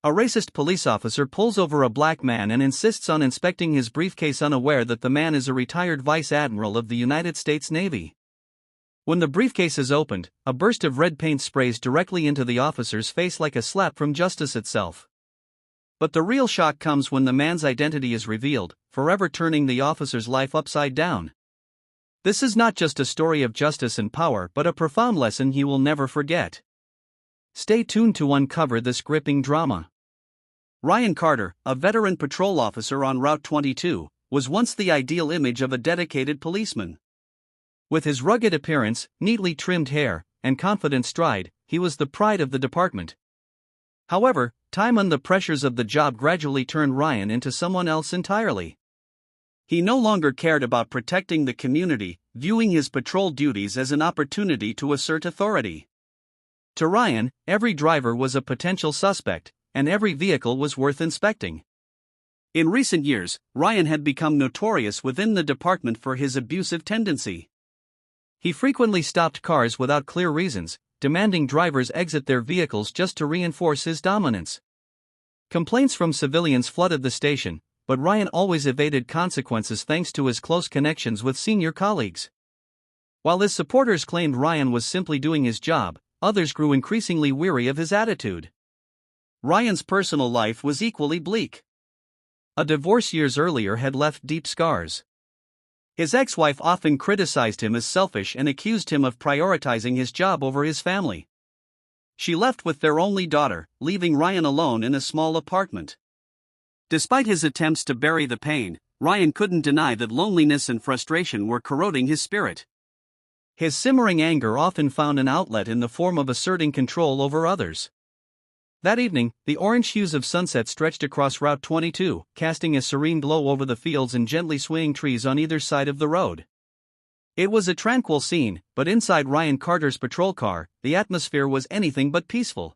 A racist police officer pulls over a black man and insists on inspecting his briefcase, unaware that the man is a retired Vice Admiral of the United States Navy. When the briefcase is opened, a burst of red paint sprays directly into the officer's face like a slap from justice itself. But the real shock comes when the man's identity is revealed, forever turning the officer's life upside down. This is not just a story of justice and power, but a profound lesson he will never forget. Stay tuned to uncover this gripping drama. Ryan Carter, a veteran patrol officer on Route 22, was once the ideal image of a dedicated policeman. With his rugged appearance, neatly trimmed hair, and confident stride, he was the pride of the department. However, time and the pressures of the job gradually turned Ryan into someone else entirely. He no longer cared about protecting the community, viewing his patrol duties as an opportunity to assert authority. To Ryan, every driver was a potential suspect, and every vehicle was worth inspecting. In recent years, Ryan had become notorious within the department for his abusive tendency. He frequently stopped cars without clear reasons, demanding drivers exit their vehicles just to reinforce his dominance. Complaints from civilians flooded the station, but Ryan always evaded consequences thanks to his close connections with senior colleagues. While his supporters claimed Ryan was simply doing his job, others grew increasingly weary of his attitude. Ryan's personal life was equally bleak. A divorce years earlier had left deep scars. His ex-wife often criticized him as selfish and accused him of prioritizing his job over his family. She left with their only daughter, leaving Ryan alone in a small apartment. Despite his attempts to bury the pain, Ryan couldn't deny that loneliness and frustration were corroding his spirit. His simmering anger often found an outlet in the form of asserting control over others. That evening, the orange hues of sunset stretched across Route 22, casting a serene glow over the fields and gently swaying trees on either side of the road. It was a tranquil scene, but inside Ryan Carter's patrol car, the atmosphere was anything but peaceful.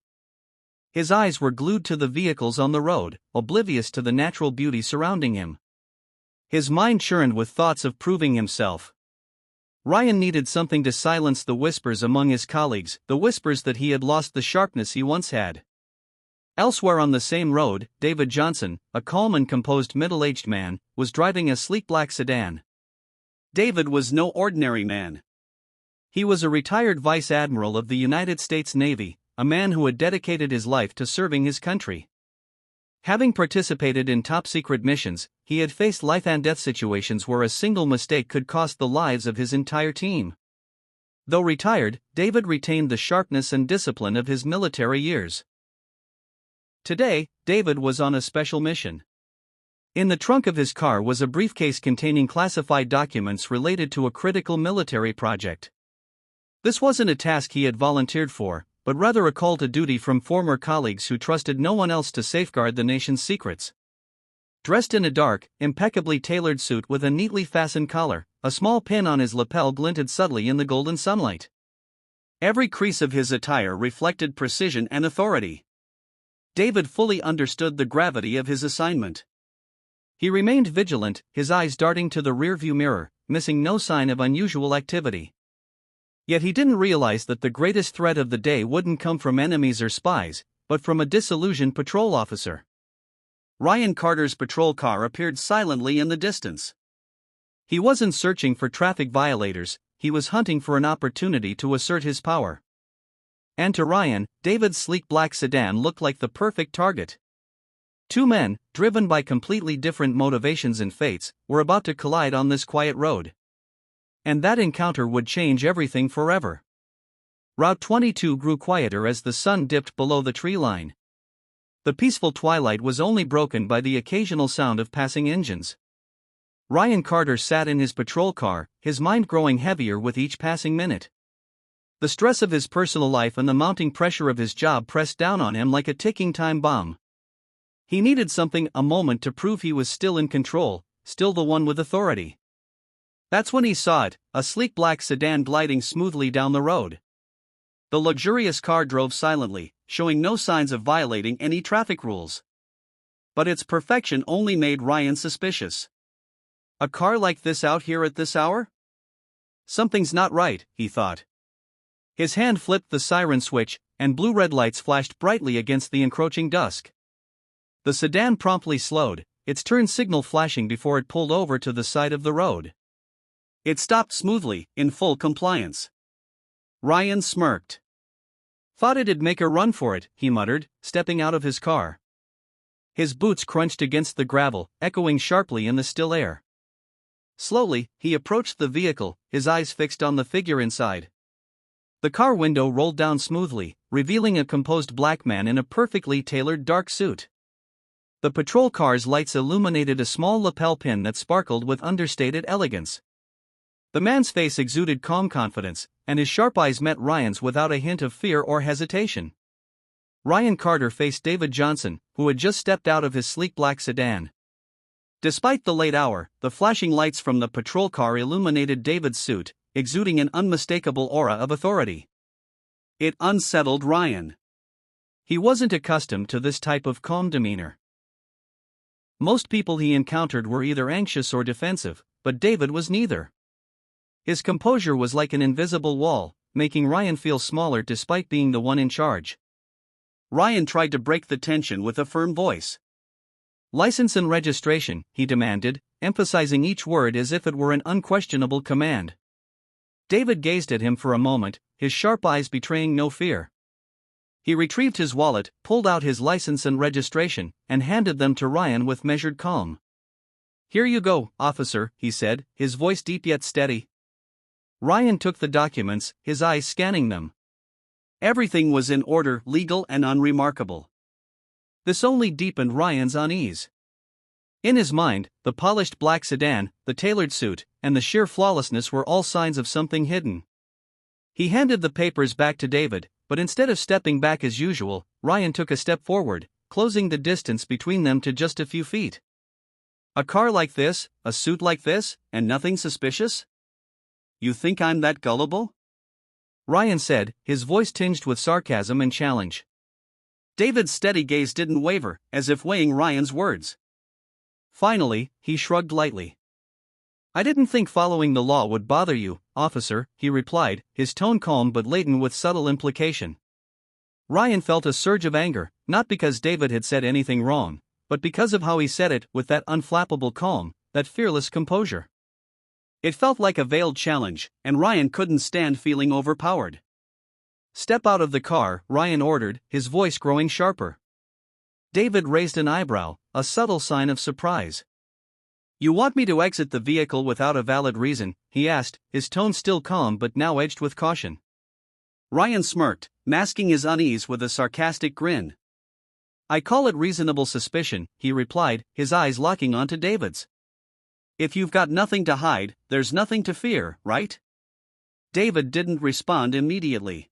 His eyes were glued to the vehicles on the road, oblivious to the natural beauty surrounding him. His mind churned with thoughts of proving himself. Ryan needed something to silence the whispers among his colleagues, the whispers that he had lost the sharpness he once had. Elsewhere on the same road, David Johnson, a calm and composed middle-aged man, was driving a sleek black sedan. David was no ordinary man. He was a retired Vice Admiral of the United States Navy, a man who had dedicated his life to serving his country. Having participated in top-secret missions, he had faced life-and-death situations where a single mistake could cost the lives of his entire team. Though retired, David retained the sharpness and discipline of his military years. Today, David was on a special mission. In the trunk of his car was a briefcase containing classified documents related to a critical military project. This wasn't a task he had volunteered for, but rather a call to duty from former colleagues who trusted no one else to safeguard the nation's secrets. Dressed in a dark, impeccably tailored suit with a neatly fastened collar, a small pin on his lapel glinted subtly in the golden sunlight. Every crease of his attire reflected precision and authority. David fully understood the gravity of his assignment. He remained vigilant, his eyes darting to the rearview mirror, missing no sign of unusual activity. Yet he didn't realize that the greatest threat of the day wouldn't come from enemies or spies, but from a disillusioned patrol officer. Ryan Carter's patrol car appeared silently in the distance. He wasn't searching for traffic violators, he was hunting for an opportunity to assert his power. And to Ryan, David's sleek black sedan looked like the perfect target. Two men, driven by completely different motivations and fates, were about to collide on this quiet road. And that encounter would change everything forever. Route 22 grew quieter as the sun dipped below the tree line. The peaceful twilight was only broken by the occasional sound of passing engines. Ryan Carter sat in his patrol car, his mind growing heavier with each passing minute. The stress of his personal life and the mounting pressure of his job pressed down on him like a ticking time bomb. He needed something, a moment to prove he was still in control, still the one with authority. That's when he saw it, a sleek black sedan gliding smoothly down the road. The luxurious car drove silently, showing no signs of violating any traffic rules. But its perfection only made Ryan suspicious. A car like this out here at this hour? Something's not right, he thought. His hand flipped the siren switch, and blue-red lights flashed brightly against the encroaching dusk. The sedan promptly slowed, its turn signal flashing before it pulled over to the side of the road. It stopped smoothly, in full compliance. Ryan smirked. "Thought it'd make a run for it," he muttered, stepping out of his car. His boots crunched against the gravel, echoing sharply in the still air. Slowly, he approached the vehicle, his eyes fixed on the figure inside. The car window rolled down smoothly, revealing a composed black man in a perfectly tailored dark suit. The patrol car's lights illuminated a small lapel pin that sparkled with understated elegance. The man's face exuded calm confidence, and his sharp eyes met Ryan's without a hint of fear or hesitation. Ryan Carter faced David Johnson, who had just stepped out of his sleek black sedan. Despite the late hour, the flashing lights from the patrol car illuminated David's suit, exuding an unmistakable aura of authority. It unsettled Ryan. He wasn't accustomed to this type of calm demeanor. Most people he encountered were either anxious or defensive, but David was neither. His composure was like an invisible wall, making Ryan feel smaller despite being the one in charge. Ryan tried to break the tension with a firm voice. "License and registration," he demanded, emphasizing each word as if it were an unquestionable command. David gazed at him for a moment, his sharp eyes betraying no fear. He retrieved his wallet, pulled out his license and registration, and handed them to Ryan with measured calm. "Here you go, officer," he said, his voice deep yet steady. Ryan took the documents, his eyes scanning them. Everything was in order, legal and unremarkable. This only deepened Ryan's unease. In his mind, the polished black sedan, the tailored suit, and the sheer flawlessness were all signs of something hidden. He handed the papers back to David, but instead of stepping back as usual, Ryan took a step forward, closing the distance between them to just a few feet. "A car like this, a suit like this, and nothing suspicious? You think I'm that gullible?" Ryan said, his voice tinged with sarcasm and challenge. David's steady gaze didn't waver, as if weighing Ryan's words. Finally, he shrugged lightly. "I didn't think following the law would bother you, officer," he replied, his tone calm but laden with subtle implication. Ryan felt a surge of anger, not because David had said anything wrong, but because of how he said it with that unflappable calm, that fearless composure. It felt like a veiled challenge, and Ryan couldn't stand feeling overpowered. "Step out of the car," Ryan ordered, his voice growing sharper. David raised an eyebrow, a subtle sign of surprise. "You want me to exit the vehicle without a valid reason?" he asked, his tone still calm but now edged with caution. Ryan smirked, masking his unease with a sarcastic grin. "I call it reasonable suspicion," he replied, his eyes locking onto David's. "If you've got nothing to hide, there's nothing to fear, right?" David didn't respond immediately.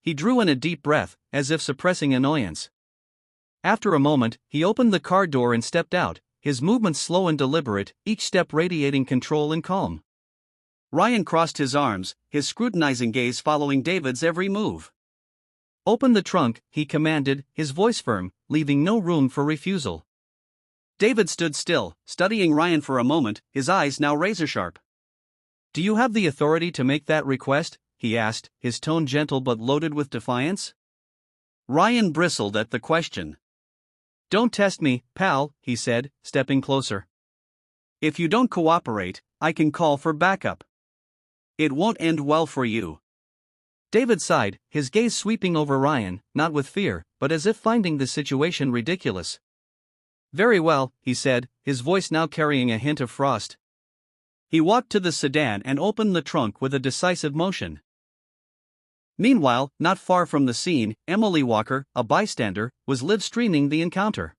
He drew in a deep breath, as if suppressing annoyance. After a moment, he opened the car door and stepped out, his movements slow and deliberate, each step radiating control and calm. Ryan crossed his arms, his scrutinizing gaze following David's every move. "Open the trunk," he commanded, his voice firm, leaving no room for refusal. David stood still, studying Ryan for a moment, his eyes now razor-sharp. "Do you have the authority to make that request?" he asked, his tone gentle but loaded with defiance. Ryan bristled at the question. "Don't test me, pal," he said, stepping closer. "If you don't cooperate, I can call for backup. It won't end well for you." David sighed, his gaze sweeping over Ryan, not with fear, but as if finding the situation ridiculous. "Very well," he said, his voice now carrying a hint of frost. He walked to the sedan and opened the trunk with a decisive motion. Meanwhile, not far from the scene, Emily Walker, a bystander, was live-streaming the encounter.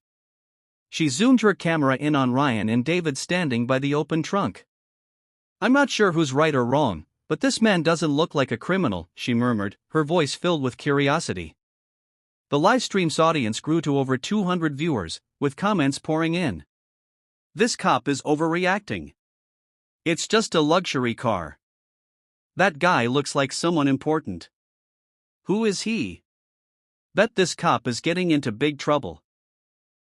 She zoomed her camera in on Ryan and David standing by the open trunk. "I'm not sure who's right or wrong, but this man doesn't look like a criminal," she murmured, her voice filled with curiosity. The live stream's audience grew to over 200 viewers, with comments pouring in. "This cop is overreacting. It's just a luxury car. That guy looks like someone important. Who is he? Bet this cop is getting into big trouble."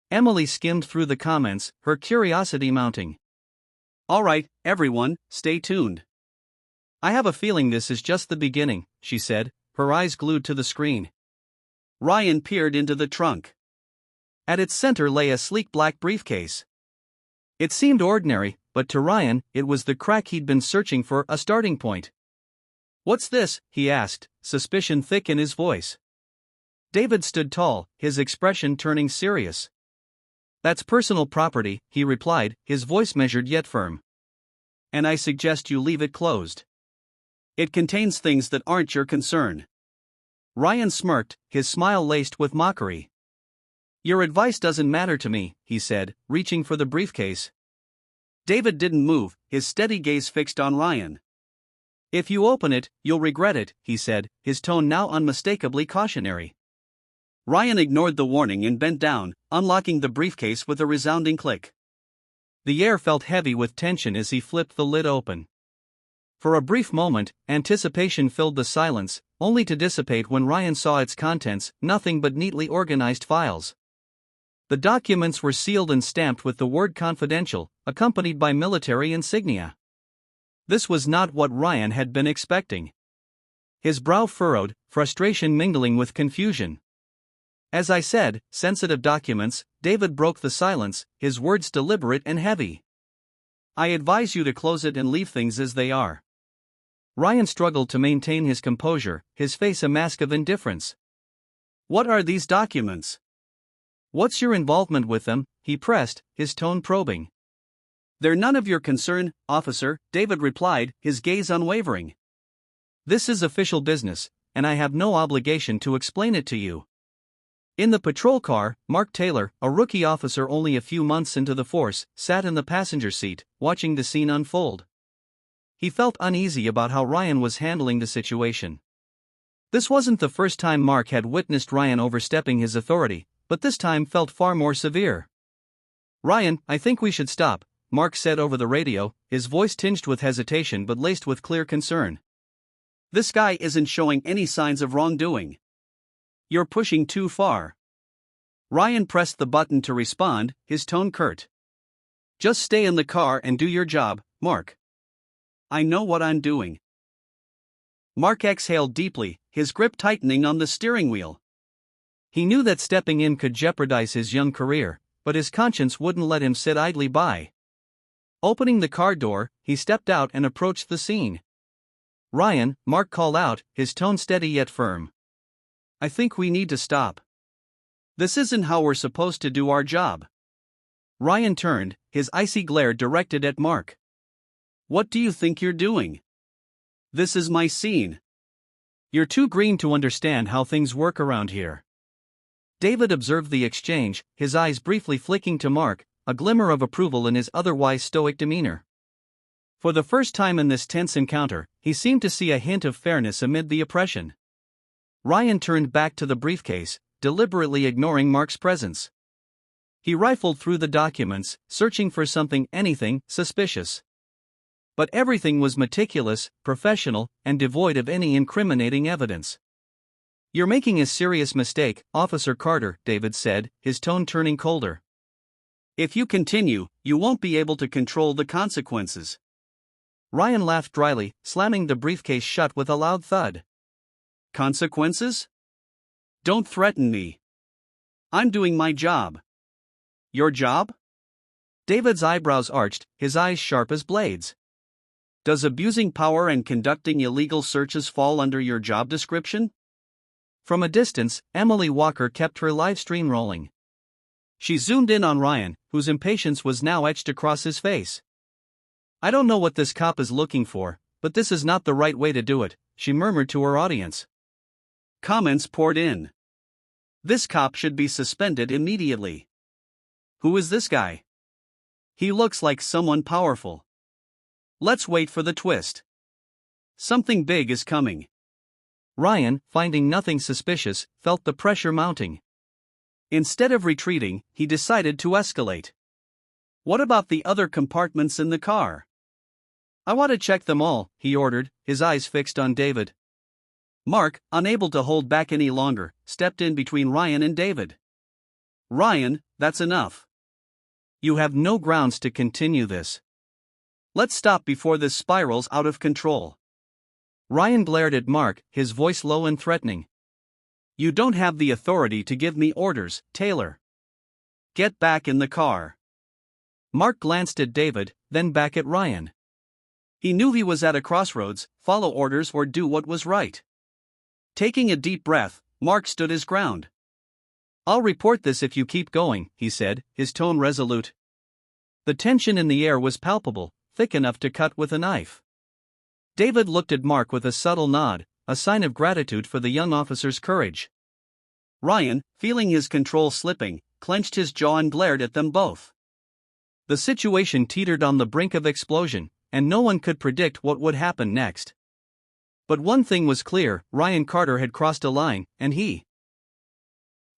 Emily skimmed through the comments, her curiosity mounting. "All right, everyone, stay tuned. I have a feeling this is just the beginning," she said, her eyes glued to the screen. Ryan peered into the trunk. At its center lay a sleek black briefcase. It seemed ordinary, but to Ryan, it was the crack he'd been searching for, a starting point. "What's this?" he asked, suspicion thick in his voice. David stood tall, his expression turning serious. "That's personal property," he replied, his voice measured yet firm. "And I suggest you leave it closed. It contains things that aren't your concern." Ryan smirked, his smile laced with mockery. "Your advice doesn't matter to me," he said, reaching for the briefcase. David didn't move, his steady gaze fixed on Ryan. "If you open it, you'll regret it," he said, his tone now unmistakably cautionary. Ryan ignored the warning and bent down, unlocking the briefcase with a resounding click. The air felt heavy with tension as he flipped the lid open. For a brief moment, anticipation filled the silence, only to dissipate when Ryan saw its contents, nothing but neatly organized files. The documents were sealed and stamped with the word confidential, accompanied by military insignia. This was not what Ryan had been expecting. His brow furrowed, frustration mingling with confusion. "As I said, sensitive documents," David broke the silence, his words deliberate and heavy. "I advise you to close it and leave things as they are." Ryan struggled to maintain his composure, his face a mask of indifference. "What are these documents? What's your involvement with them?" he pressed, his tone probing. "They're none of your concern, officer," David replied, his gaze unwavering. "This is official business, and I have no obligation to explain it to you." In the patrol car, Mark Taylor, a rookie officer only a few months into the force, sat in the passenger seat, watching the scene unfold. He felt uneasy about how Ryan was handling the situation. This wasn't the first time Mark had witnessed Ryan overstepping his authority, but this time felt far more severe. "Ryan, I think we should stop," Mark said over the radio, his voice tinged with hesitation but laced with clear concern. "This guy isn't showing any signs of wrongdoing. You're pushing too far." Ryan pressed the button to respond, his tone curt. "Just stay in the car and do your job, Mark. I know what I'm doing." Mark exhaled deeply, his grip tightening on the steering wheel. He knew that stepping in could jeopardize his young career, but his conscience wouldn't let him sit idly by. Opening the car door, he stepped out and approached the scene. "Ryan," Mark called out, his tone steady yet firm. "I think we need to stop. This isn't how we're supposed to do our job." Ryan turned, his icy glare directed at Mark. "What do you think you're doing? This is my scene. You're too green to understand how things work around here." David observed the exchange, his eyes briefly flicking to Mark, a glimmer of approval in his otherwise stoic demeanor. For the first time in this tense encounter, he seemed to see a hint of fairness amid the oppression. Ryan turned back to the briefcase, deliberately ignoring Mark's presence. He rifled through the documents, searching for anything suspicious. But everything was meticulous, professional, and devoid of any incriminating evidence. "You're making a serious mistake, Officer Carter," David said, his tone turning colder. "If you continue, you won't be able to control the consequences." Ryan laughed dryly, slamming the briefcase shut with a loud thud. "Consequences? Don't threaten me. I'm doing my job." "Your job?" David's eyebrows arched, his eyes sharp as blades. "Does abusing power and conducting illegal searches fall under your job description?" From a distance, Emily Walker kept her live stream rolling. She zoomed in on Ryan, whose impatience was now etched across his face. "I don't know what this cop is looking for, but this is not the right way to do it," she murmured to her audience. Comments poured in. "This cop should be suspended immediately. Who is this guy? He looks like someone powerful. Let's wait for the twist. Something big is coming." Ryan, finding nothing suspicious, felt the pressure mounting. Instead of retreating, he decided to escalate. "What about the other compartments in the car?" "I want to check them all," he ordered, his eyes fixed on David. Mark, unable to hold back any longer, stepped in between Ryan and David. "Ryan, that's enough. You have no grounds to continue this. Let's stop before this spirals out of control." Ryan glared at Mark, his voice low and threatening. "You don't have the authority to give me orders, Taylor. Get back in the car. Mark glanced at David, then back at Ryan. He knew he was at a crossroads: follow orders or do what was right. Taking a deep breath, Mark stood his ground. I'll report this if you keep going, he said, his tone resolute. The tension in the air was palpable, thick enough to cut with a knife. David looked at Mark with a subtle nod, a sign of gratitude for the young officer's courage. Ryan, feeling his control slipping, clenched his jaw and glared at them both. The situation teetered on the brink of explosion, and no one could predict what would happen next. But one thing was clear: Ryan Carter had crossed a line, and he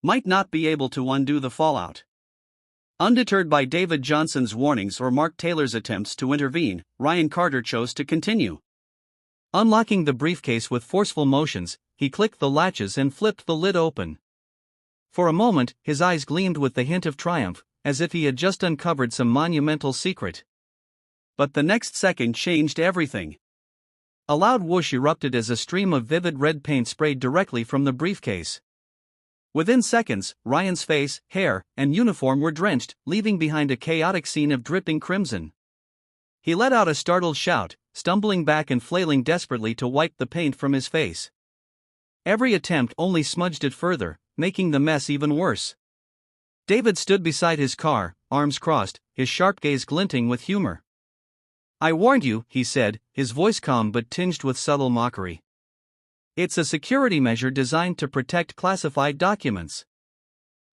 might not be able to undo the fallout. Undeterred by David Johnson's warnings or Mark Taylor's attempts to intervene, Ryan Carter chose to continue. Unlocking the briefcase with forceful motions, he clicked the latches and flipped the lid open. For a moment, his eyes gleamed with the hint of triumph, as if he had just uncovered some monumental secret. But the next second changed everything. A loud whoosh erupted as a stream of vivid red paint sprayed directly from the briefcase. Within seconds, Ryan's face, hair, and uniform were drenched, leaving behind a chaotic scene of dripping crimson. He let out a startled shout, stumbling back and flailing desperately to wipe the paint from his face. Every attempt only smudged it further, making the mess even worse. David stood beside his car, arms crossed, his sharp gaze glinting with humor. I warned you, he said, his voice calm but tinged with subtle mockery. It's a security measure designed to protect classified documents.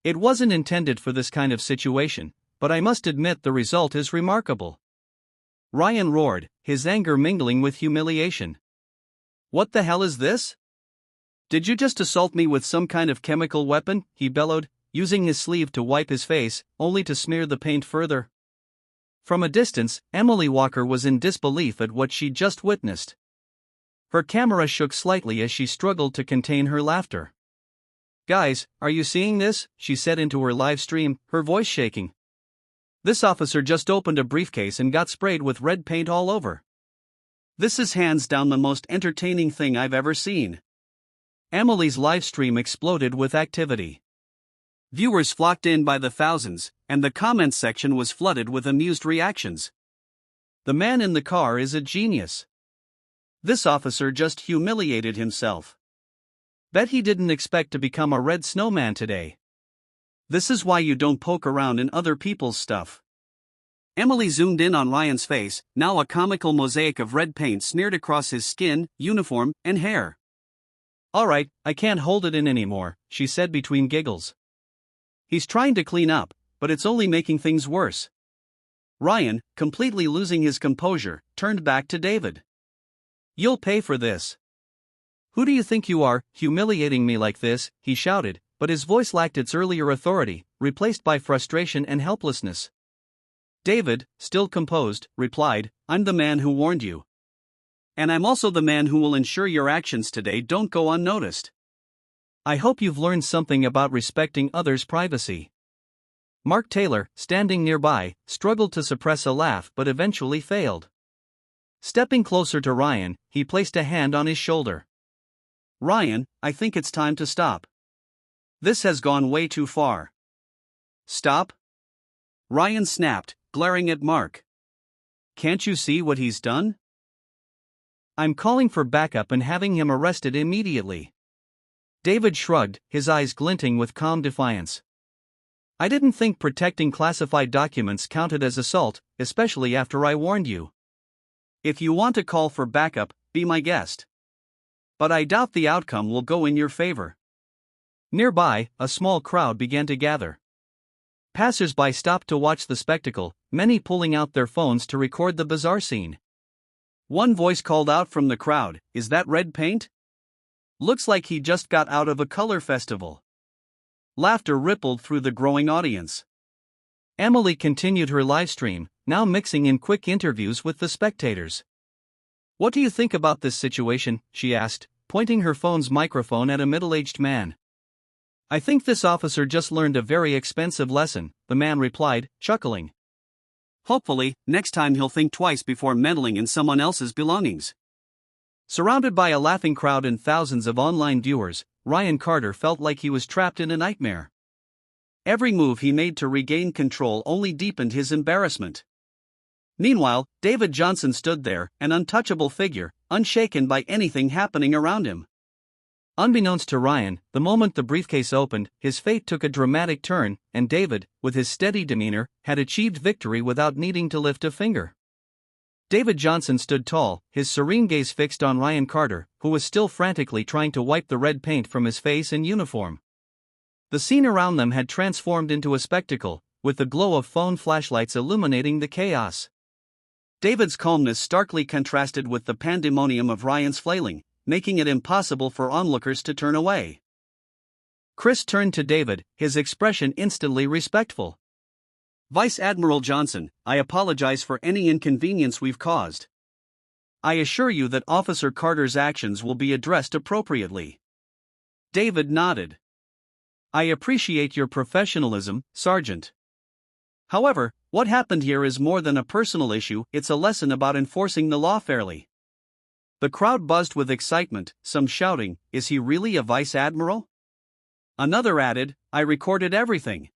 It wasn't intended for this kind of situation, but I must admit the result is remarkable. Ryan roared, his anger mingling with humiliation. What the hell is this? Did you just assault me with some kind of chemical weapon? He bellowed, using his sleeve to wipe his face, only to smear the paint further. From a distance, Emily Walker was in disbelief at what she'd just witnessed. Her camera shook slightly as she struggled to contain her laughter. Guys, are you seeing this? She said into her live stream, her voice shaking. This officer just opened a briefcase and got sprayed with red paint all over. This is hands down the most entertaining thing I've ever seen. Emily's live stream exploded with activity. Viewers flocked in by the thousands, and the comments section was flooded with amused reactions. The man in the car is a genius. This officer just humiliated himself. Bet he didn't expect to become a red snowman today. This is why you don't poke around in other people's stuff. Emily zoomed in on Ryan's face, now a comical mosaic of red paint smeared across his skin, uniform, and hair. Alright, I can't hold it in anymore, she said between giggles. He's trying to clean up, but it's only making things worse. Ryan, completely losing his composure, turned back to David. You'll pay for this. Who do you think you are, humiliating me like this? He shouted, but his voice lacked its earlier authority, replaced by frustration and helplessness. David, still composed, replied, I'm the man who warned you. And I'm also the man who will ensure your actions today don't go unnoticed. I hope you've learned something about respecting others' privacy. Mark Taylor, standing nearby, struggled to suppress a laugh but eventually failed. Stepping closer to Ryan, he placed a hand on his shoulder. Ryan, I think it's time to stop. This has gone way too far. Stop? Ryan snapped, glaring at Mark. Can't you see what he's done? I'm calling for backup and having him arrested immediately. David shrugged, his eyes glinting with calm defiance. I didn't think protecting classified documents counted as assault, especially after I warned you. If you want to call for backup, be my guest. But I doubt the outcome will go in your favor. Nearby, a small crowd began to gather. Passers-by stopped to watch the spectacle, many pulling out their phones to record the bizarre scene. One voice called out from the crowd, "Is that red paint? Looks like he just got out of a color festival." Laughter rippled through the growing audience. Emily continued her live stream, now mixing in quick interviews with the spectators. What do you think about this situation? She asked, pointing her phone's microphone at a middle-aged man. I think this officer just learned a very expensive lesson, the man replied, chuckling. Hopefully, next time he'll think twice before meddling in someone else's belongings. Surrounded by a laughing crowd and thousands of online viewers, Ryan Carter felt like he was trapped in a nightmare. Every move he made to regain control only deepened his embarrassment. Meanwhile, David Johnson stood there, an untouchable figure, unshaken by anything happening around him. Unbeknownst to Ryan, the moment the briefcase opened, his fate took a dramatic turn, and David, with his steady demeanor, had achieved victory without needing to lift a finger. David Johnson stood tall, his serene gaze fixed on Ryan Carter, who was still frantically trying to wipe the red paint from his face and uniform. The scene around them had transformed into a spectacle, with the glow of phone flashlights illuminating the chaos. David's calmness starkly contrasted with the pandemonium of Ryan's flailing, making it impossible for onlookers to turn away. Chris turned to David, his expression instantly respectful. "Vice Admiral Johnson, I apologize for any inconvenience we've caused. I assure you that Officer Carter's actions will be addressed appropriately." David nodded. "I appreciate your professionalism, Sergeant. However, what happened here is more than a personal issue, it's a lesson about enforcing the law fairly." The crowd buzzed with excitement, some shouting, "Is he really a vice admiral?" Another added, "I recorded everything.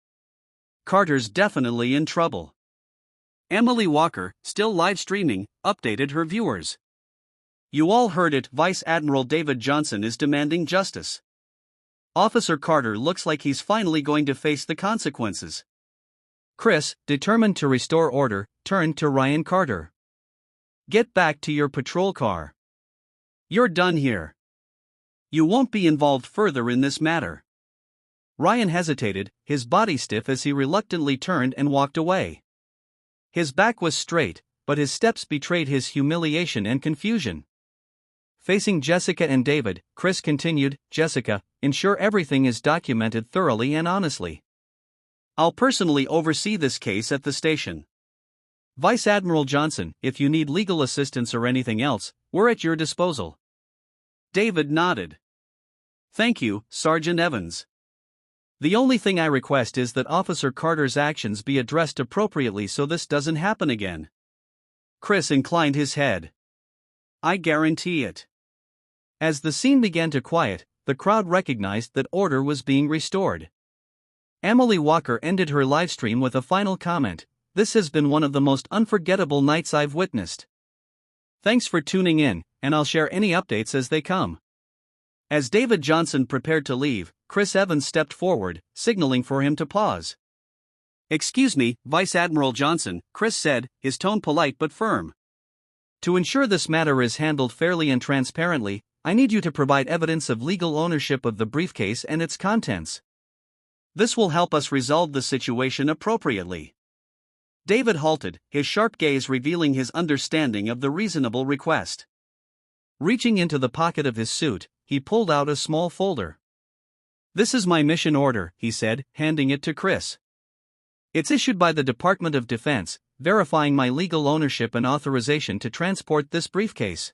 Carter's definitely in trouble." Emily Walker, still live streaming, updated her viewers. "You all heard it, Vice Admiral David Johnson is demanding justice. Officer Carter looks like he's finally going to face the consequences." Chris, determined to restore order, turned to Ryan Carter. "Get back to your patrol car. You're done here. You won't be involved further in this matter." Ryan hesitated, his body stiff as he reluctantly turned and walked away. His back was straight, but his steps betrayed his humiliation and confusion. Facing Jessica and David, Chris continued, "Jessica, ensure everything is documented thoroughly and honestly. I'll personally oversee this case at the station. Vice Admiral Johnson, if you need legal assistance or anything else, we're at your disposal." David nodded. "Thank you, Sergeant Evans. The only thing I request is that Officer Carter's actions be addressed appropriately so this doesn't happen again." Chris inclined his head. "I guarantee it." As the scene began to quiet, the crowd recognized that order was being restored. Emily Walker ended her livestream with a final comment, "This has been one of the most unforgettable nights I've witnessed. Thanks for tuning in, and I'll share any updates as they come." As David Johnson prepared to leave, Chris Evans stepped forward, signaling for him to pause. "Excuse me, Vice Admiral Johnson," Chris said, his tone polite but firm. "To ensure this matter is handled fairly and transparently, I need you to provide evidence of legal ownership of the briefcase and its contents. This will help us resolve the situation appropriately." David halted, his sharp gaze revealing his understanding of the reasonable request. Reaching into the pocket of his suit, he pulled out a small folder. "This is my mission order," he said, handing it to Chris. "It's issued by the Department of Defense, verifying my legal ownership and authorization to transport this briefcase.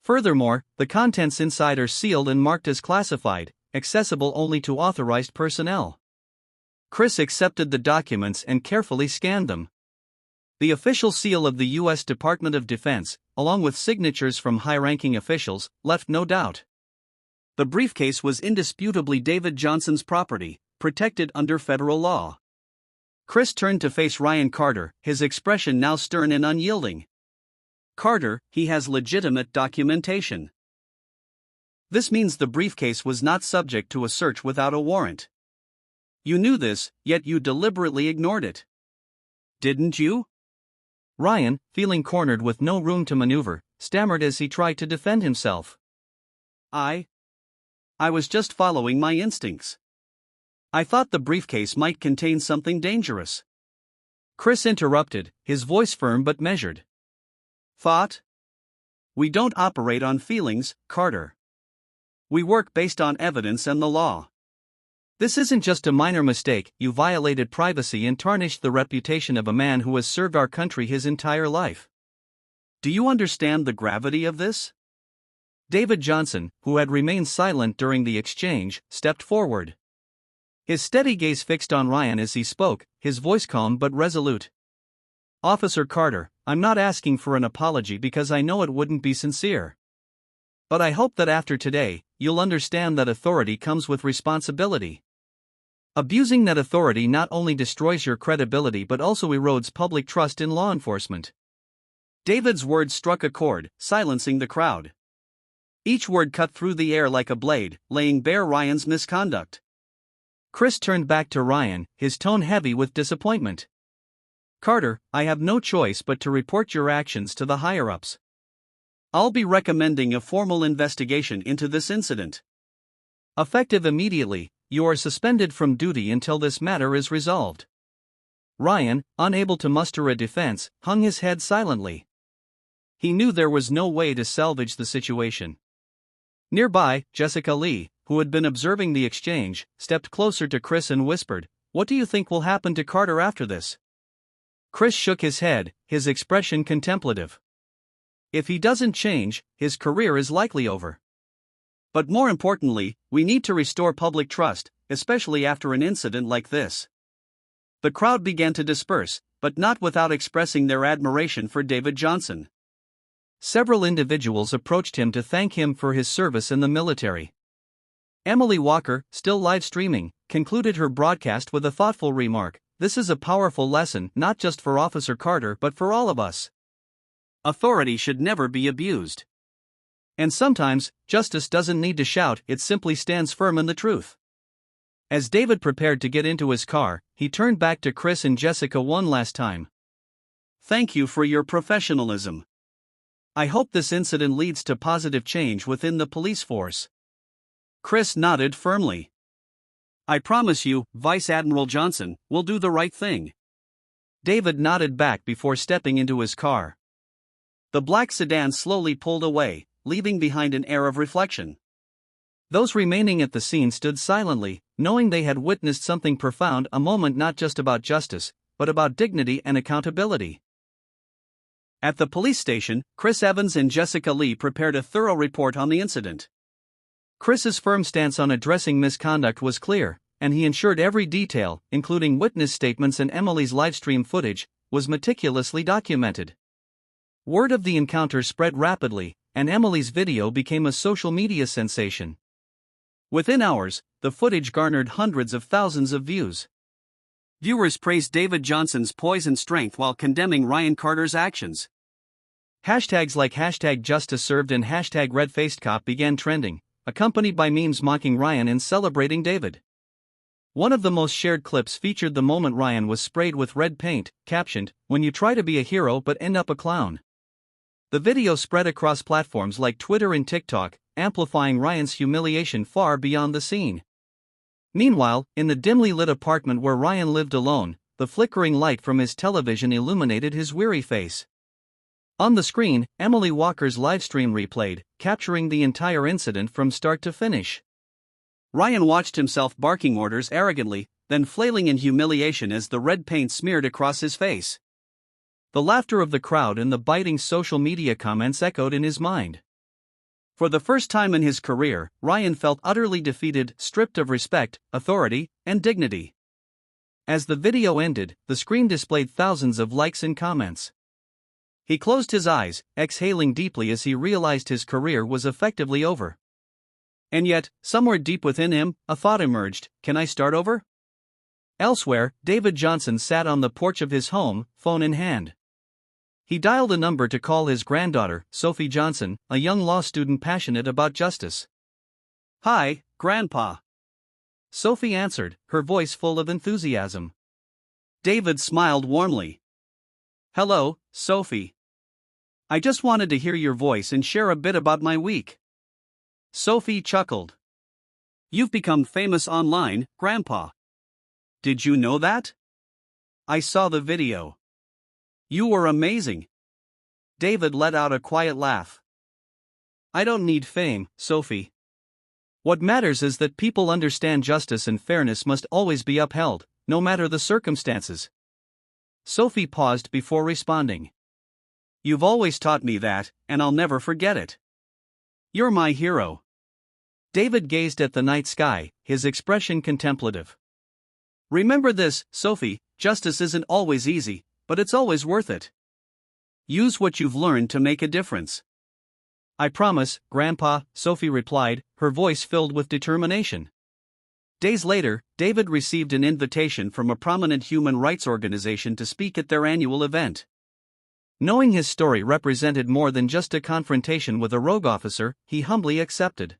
Furthermore, the contents inside are sealed and marked as classified, accessible only to authorized personnel." Chris accepted the documents and carefully scanned them. The official seal of the U.S. Department of Defense, along with signatures from high-ranking officials, left no doubt. The briefcase was indisputably David Johnson's property, protected under federal law. Chris turned to face Ryan Carter, his expression now stern and unyielding. "Carter, he has legitimate documentation. This means the briefcase was not subject to a search without a warrant. You knew this, yet you deliberately ignored it. Didn't you?" Ryan, feeling cornered with no room to maneuver, stammered as he tried to defend himself. I was just following my instincts. I thought the briefcase might contain something dangerous." Chris interrupted, his voice firm but measured. "Thought? We don't operate on feelings, Carter. We work based on evidence and the law. This isn't just a minor mistake, you violated privacy and tarnished the reputation of a man who has served our country his entire life. Do you understand the gravity of this?" David Johnson, who had remained silent during the exchange, stepped forward. His steady gaze fixed on Ryan as he spoke, his voice calm but resolute. "Officer Carter, I'm not asking for an apology because I know it wouldn't be sincere. But I hope that after today, you'll understand that authority comes with responsibility. Abusing that authority not only destroys your credibility but also erodes public trust in law enforcement. David's words struck a chord, silencing the crowd. Each word cut through the air like a blade, laying bare Ryan's misconduct. Chris turned back to Ryan, his tone heavy with disappointment. "Carter, I have no choice but to report your actions to the higher-ups. I'll be recommending a formal investigation into this incident. Effective immediately, you are suspended from duty until this matter is resolved." Ryan, unable to muster a defense, hung his head silently. He knew there was no way to salvage the situation. Nearby, Jessica Lee, who had been observing the exchange, stepped closer to Chris and whispered, "What do you think will happen to Carter after this?" Chris shook his head, his expression contemplative. "If he doesn't change, his career is likely over. But more importantly, we need to restore public trust, especially after an incident like this." The crowd began to disperse, but not without expressing their admiration for David Johnson. Several individuals approached him to thank him for his service in the military. Emily Walker, still live streaming, concluded her broadcast with a thoughtful remark, "This is a powerful lesson not just for Officer Carter but for all of us. Authority should never be abused. And sometimes, justice doesn't need to shout, it simply stands firm in the truth." As David prepared to get into his car, he turned back to Chris and Jessica one last time. "Thank you for your professionalism. I hope this incident leads to positive change within the police force." Chris nodded firmly. "I promise you, Vice Admiral Johnson, will do the right thing." David nodded back before stepping into his car. The black sedan slowly pulled away, leaving behind an air of reflection. Those remaining at the scene stood silently, knowing they had witnessed something profound, a moment not just about justice, but about dignity and accountability. At the police station, Chris Evans and Jessica Lee prepared a thorough report on the incident. Chris's firm stance on addressing misconduct was clear, and he ensured every detail, including witness statements and Emily's livestream footage, was meticulously documented. Word of the encounter spread rapidly, and Emily's video became a social media sensation. Within hours, the footage garnered hundreds of thousands of views. Viewers praised David Johnson's poise and strength while condemning Ryan Carter's actions. Hashtags like #JusticeServed and #RedFacedCop began trending, accompanied by memes mocking Ryan and celebrating David. One of the most shared clips featured the moment Ryan was sprayed with red paint, captioned, "When you try to be a hero but end up a clown." The video spread across platforms like Twitter and TikTok, amplifying Ryan's humiliation far beyond the scene. Meanwhile, in the dimly lit apartment where Ryan lived alone, the flickering light from his television illuminated his weary face. On the screen, Emily Walker's livestream replayed, capturing the entire incident from start to finish. Ryan watched himself barking orders arrogantly, then flailing in humiliation as the red paint smeared across his face. The laughter of the crowd and the biting social media comments echoed in his mind. For the first time in his career, Ryan felt utterly defeated, stripped of respect, authority, and dignity. As the video ended, the screen displayed thousands of likes and comments. He closed his eyes, exhaling deeply as he realized his career was effectively over. And yet, somewhere deep within him, a thought emerged: can I start over? Elsewhere, David Johnson sat on the porch of his home, phone in hand. He dialed a number to call his granddaughter, Sophie Johnson, a young law student passionate about justice. "Hi, Grandpa." Sophie answered, her voice full of enthusiasm. David smiled warmly. "Hello, Sophie. I just wanted to hear your voice and share a bit about my week." Sophie chuckled. "You've become famous online, Grandpa. Did you know that? I saw the video. You were amazing." David let out a quiet laugh. "I don't need fame, Sophie. What matters is that people understand justice and fairness must always be upheld, no matter the circumstances." Sophie paused before responding. "You've always taught me that, and I'll never forget it. You're my hero." David gazed at the night sky, his expression contemplative. "Remember this, Sophie, justice isn't always easy, but it's always worth it. Use what you've learned to make a difference." "I promise, Grandpa," Sophie replied, her voice filled with determination. Days later, David received an invitation from a prominent human rights organization to speak at their annual event. Knowing his story represented more than just a confrontation with a rogue officer, he humbly accepted.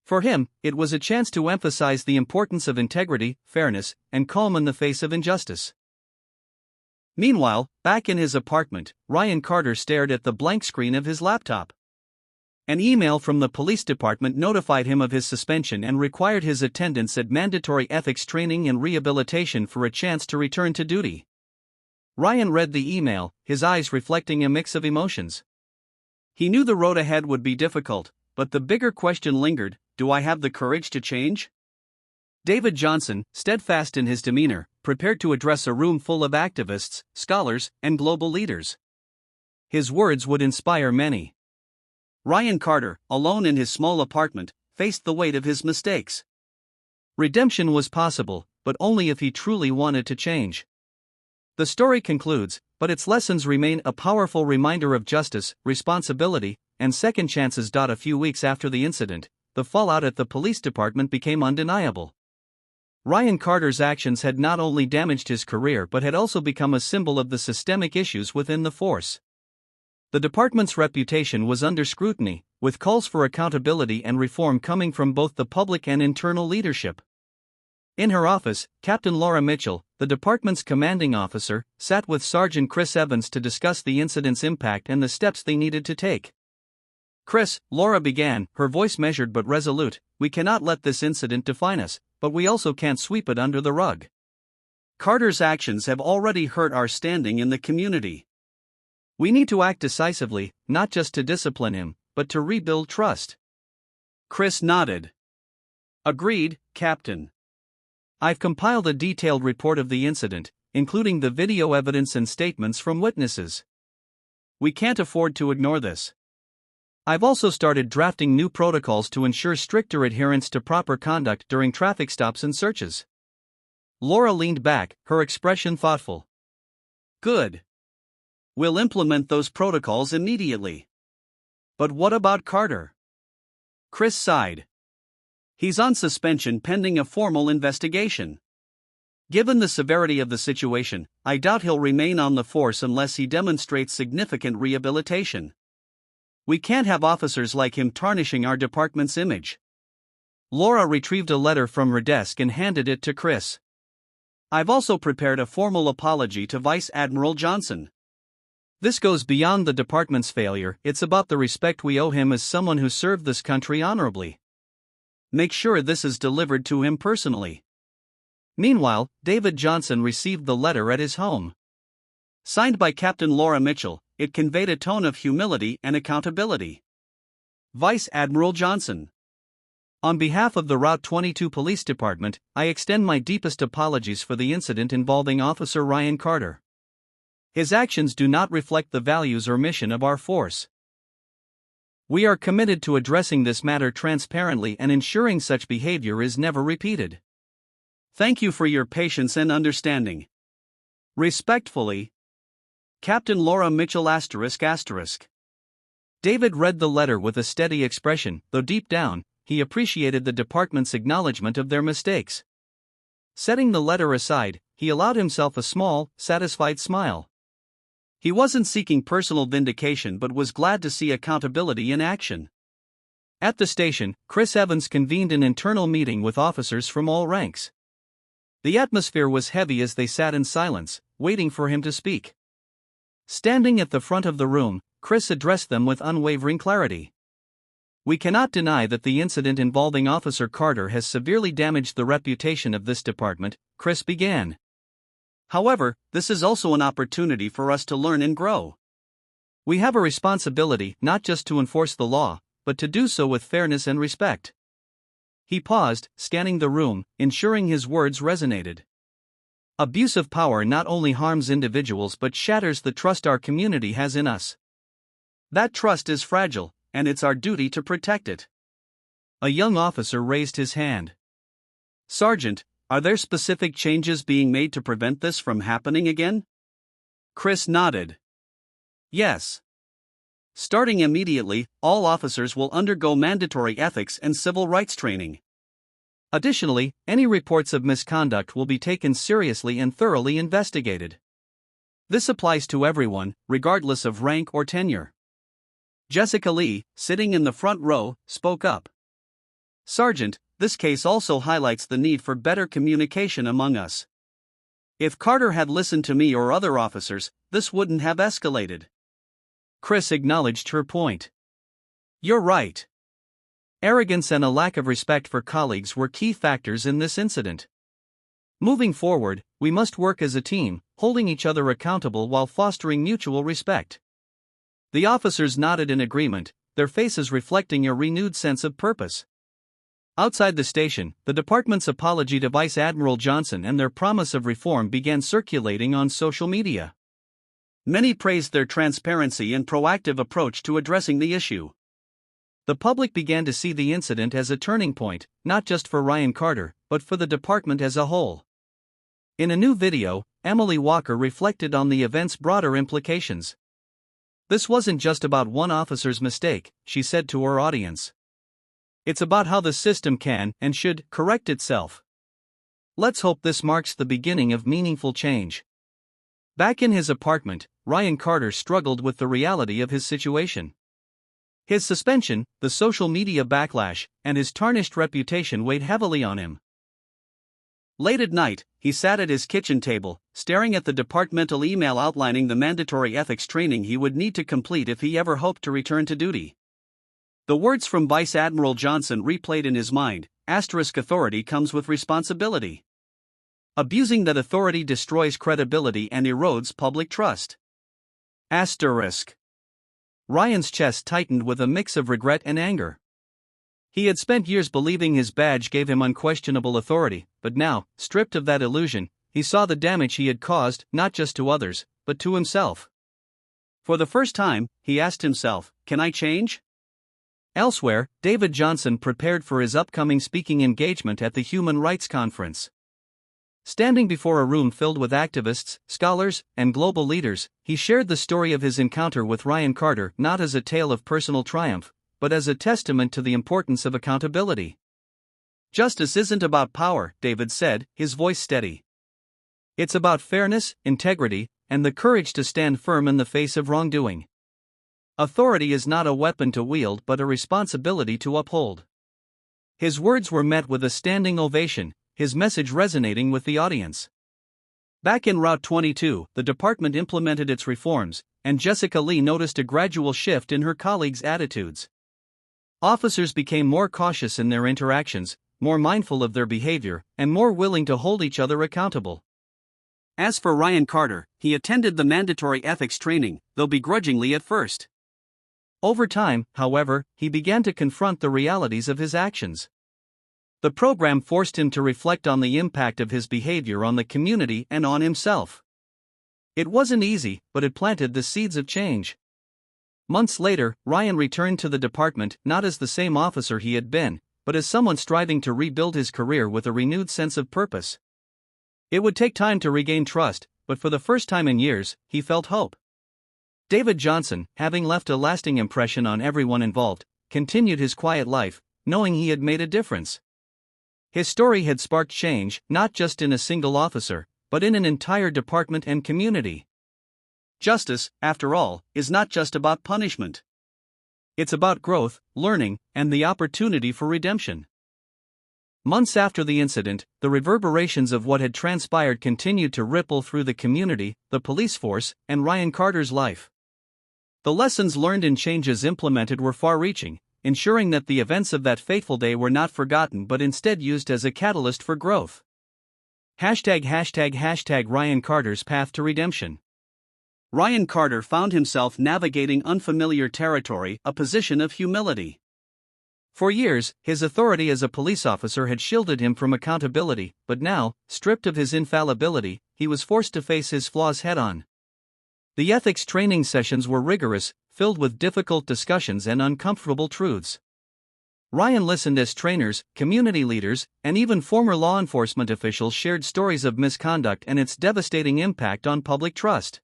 For him, it was a chance to emphasize the importance of integrity, fairness, and calm in the face of injustice. Meanwhile, back in his apartment, Ryan Carter stared at the blank screen of his laptop. An email from the police department notified him of his suspension and required his attendance at mandatory ethics training and rehabilitation for a chance to return to duty. Ryan read the email, his eyes reflecting a mix of emotions. He knew the road ahead would be difficult, but the bigger question lingered: do I have the courage to change? David Johnson, steadfast in his demeanor, prepared to address a room full of activists, scholars, and global leaders. His words would inspire many. Ryan Carter, alone in his small apartment, faced the weight of his mistakes. Redemption was possible, but only if he truly wanted to change. The story concludes, but its lessons remain a powerful reminder of justice, responsibility, and second chances. A few weeks after the incident, the fallout at the police department became undeniable. Ryan Carter's actions had not only damaged his career but had also become a symbol of the systemic issues within the force. The department's reputation was under scrutiny, with calls for accountability and reform coming from both the public and internal leadership. In her office, Captain Laura Mitchell, the department's commanding officer, sat with Sergeant Chris Evans to discuss the incident's impact and the steps they needed to take. "Chris," Laura began, her voice measured but resolute, "we cannot let this incident define us, but we also can't sweep it under the rug. Carter's actions have already hurt our standing in the community. We need to act decisively, not just to discipline him, but to rebuild trust." Chris nodded. "Agreed, Captain. I've compiled a detailed report of the incident, including the video evidence and statements from witnesses. We can't afford to ignore this. I've also started drafting new protocols to ensure stricter adherence to proper conduct during traffic stops and searches." Laura leaned back, her expression thoughtful. "Good. We'll implement those protocols immediately. But what about Carter?" Chris sighed. "He's on suspension pending a formal investigation. Given the severity of the situation, I doubt he'll remain on the force unless he demonstrates significant rehabilitation. We can't have officers like him tarnishing our department's image." Laura retrieved a letter from her desk and handed it to Chris. "I've also prepared a formal apology to Vice Admiral Johnson. This goes beyond the department's failure, it's about the respect we owe him as someone who served this country honorably. Make sure this is delivered to him personally." Meanwhile, David Johnson received the letter at his home. Signed by Captain Laura Mitchell, it conveyed a tone of humility and accountability. "Vice Admiral Johnson. On behalf of the Route 22 Police Department, I extend my deepest apologies for the incident involving Officer Ryan Carter. His actions do not reflect the values or mission of our force. We are committed to addressing this matter transparently and ensuring such behavior is never repeated. Thank you for your patience and understanding. Respectfully, Captain Laura Mitchell ****. David read the letter with a steady expression, though deep down, he appreciated the department's acknowledgement of their mistakes. Setting the letter aside, he allowed himself a small, satisfied smile. He wasn't seeking personal vindication but was glad to see accountability in action. At the station, Chris Evans convened an internal meeting with officers from all ranks. The atmosphere was heavy as they sat in silence, waiting for him to speak. Standing at the front of the room, Chris addressed them with unwavering clarity. "We cannot deny that the incident involving Officer Carter has severely damaged the reputation of this department," Chris began. "However, this is also an opportunity for us to learn and grow. We have a responsibility not just to enforce the law, but to do so with fairness and respect." He paused, scanning the room, ensuring his words resonated. "Abuse of power not only harms individuals but shatters the trust our community has in us. That trust is fragile, and it's our duty to protect it." A young officer raised his hand. "Sergeant, are there specific changes being made to prevent this from happening again?" Chris nodded. "Yes. Starting immediately, all officers will undergo mandatory ethics and civil rights training. Additionally, any reports of misconduct will be taken seriously and thoroughly investigated. This applies to everyone, regardless of rank or tenure. Jessica Lee, sitting in the front row, spoke up. Sergeant, this case also highlights the need for better communication among us. If Carter had listened to me or other officers, this wouldn't have escalated. Chris acknowledged her point. You're right. Arrogance and a lack of respect for colleagues were key factors in this incident. Moving forward, we must work as a team, holding each other accountable while fostering mutual respect. The officers nodded in agreement, their faces reflecting a renewed sense of purpose. Outside the station, the department's apology to Vice Admiral Johnson and their promise of reform began circulating on social media. Many praised their transparency and proactive approach to addressing the issue. The public began to see the incident as a turning point, not just for Ryan Carter, but for the department as a whole. In a new video, Emily Walker reflected on the event's broader implications. This wasn't just about one officer's mistake, she said to her audience. It's about how the system can and should correct itself. Let's hope this marks the beginning of meaningful change. Back in his apartment, Ryan Carter struggled with the reality of his situation. His suspension, the social media backlash, and his tarnished reputation weighed heavily on him. Late at night, he sat at his kitchen table, staring at the departmental email outlining the mandatory ethics training he would need to complete if he ever hoped to return to duty. The words from Vice Admiral Johnson replayed in his mind: authority comes with responsibility. Abusing that authority destroys credibility and erodes public trust. Ryan's chest tightened with a mix of regret and anger. He had spent years believing his badge gave him unquestionable authority, but now, stripped of that illusion, he saw the damage he had caused, not just to others, but to himself. For the first time, he asked himself, can I change? Elsewhere, David Johnson prepared for his upcoming speaking engagement at the Human Rights Conference. Standing before a room filled with activists, scholars, and global leaders, he shared the story of his encounter with Ryan Carter not as a tale of personal triumph, but as a testament to the importance of accountability. Justice isn't about power, David said, his voice steady. It's about fairness, integrity, and the courage to stand firm in the face of wrongdoing. Authority is not a weapon to wield but a responsibility to uphold. His words were met with a standing ovation, his message resonating with the audience. Back in Route 22, the department implemented its reforms, and Jessica Lee noticed a gradual shift in her colleagues' attitudes. Officers became more cautious in their interactions, more mindful of their behavior, and more willing to hold each other accountable. As for Ryan Carter, he attended the mandatory ethics training, though begrudgingly at first. Over time, however, he began to confront the realities of his actions. The program forced him to reflect on the impact of his behavior on the community and on himself. It wasn't easy, but it planted the seeds of change. Months later, Ryan returned to the department not as the same officer he had been, but as someone striving to rebuild his career with a renewed sense of purpose. It would take time to regain trust, but for the first time in years, he felt hope. David Johnson, having left a lasting impression on everyone involved, continued his quiet life, knowing he had made a difference. His story had sparked change, not just in a single officer, but in an entire department and community. Justice, after all, is not just about punishment. It's about growth, learning, and the opportunity for redemption. Months after the incident, the reverberations of what had transpired continued to ripple through the community, the police force, and Ryan Carter's life. The lessons learned and changes implemented were far-reaching, ensuring that the events of that fateful day were not forgotten but instead used as a catalyst for growth. Ryan Carter's path to redemption. Ryan Carter found himself navigating unfamiliar territory, a position of humility. For years, his authority as a police officer had shielded him from accountability, but now, stripped of his infallibility, he was forced to face his flaws head-on. The ethics training sessions were rigorous, filled with difficult discussions and uncomfortable truths. Ryan listened as trainers, community leaders, and even former law enforcement officials shared stories of misconduct and its devastating impact on public trust.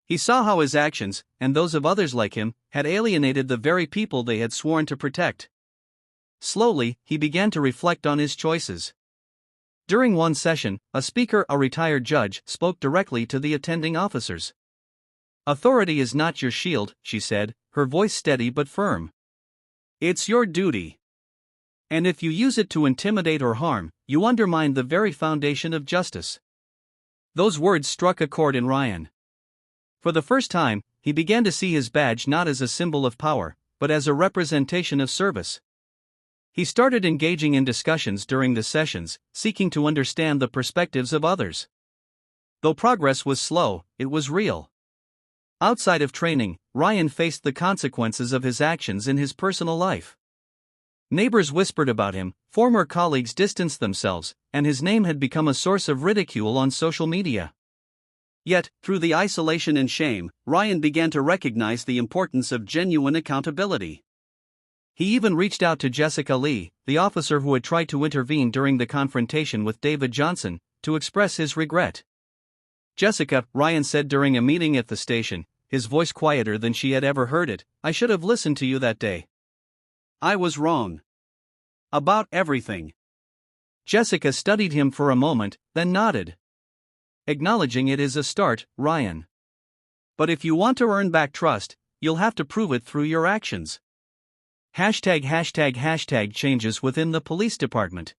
He saw how his actions, and those of others like him, had alienated the very people they had sworn to protect. Slowly, he began to reflect on his choices. During one session, a speaker, a retired judge, spoke directly to the attending officers. "Authority is not your shield," she said, her voice steady but firm. "It's your duty. And if you use it to intimidate or harm, you undermine the very foundation of justice." Those words struck a chord in Ryan. For the first time, he began to see his badge not as a symbol of power, but as a representation of service. He started engaging in discussions during the sessions, seeking to understand the perspectives of others. Though progress was slow, it was real. Outside of training, Ryan faced the consequences of his actions in his personal life. Neighbors whispered about him, former colleagues distanced themselves, and his name had become a source of ridicule on social media. Yet, through the isolation and shame, Ryan began to recognize the importance of genuine accountability. He even reached out to Jessica Lee, the officer who had tried to intervene during the confrontation with David Johnson, to express his regret. "Jessica," Ryan said during a meeting at the station, his voice quieter than she had ever heard it, "I should have listened to you that day. I was wrong. About everything." Jessica studied him for a moment, then nodded. "Acknowledging it is a start, Ryan. But if you want to earn back trust, you'll have to prove it through your actions." Changes within the police department.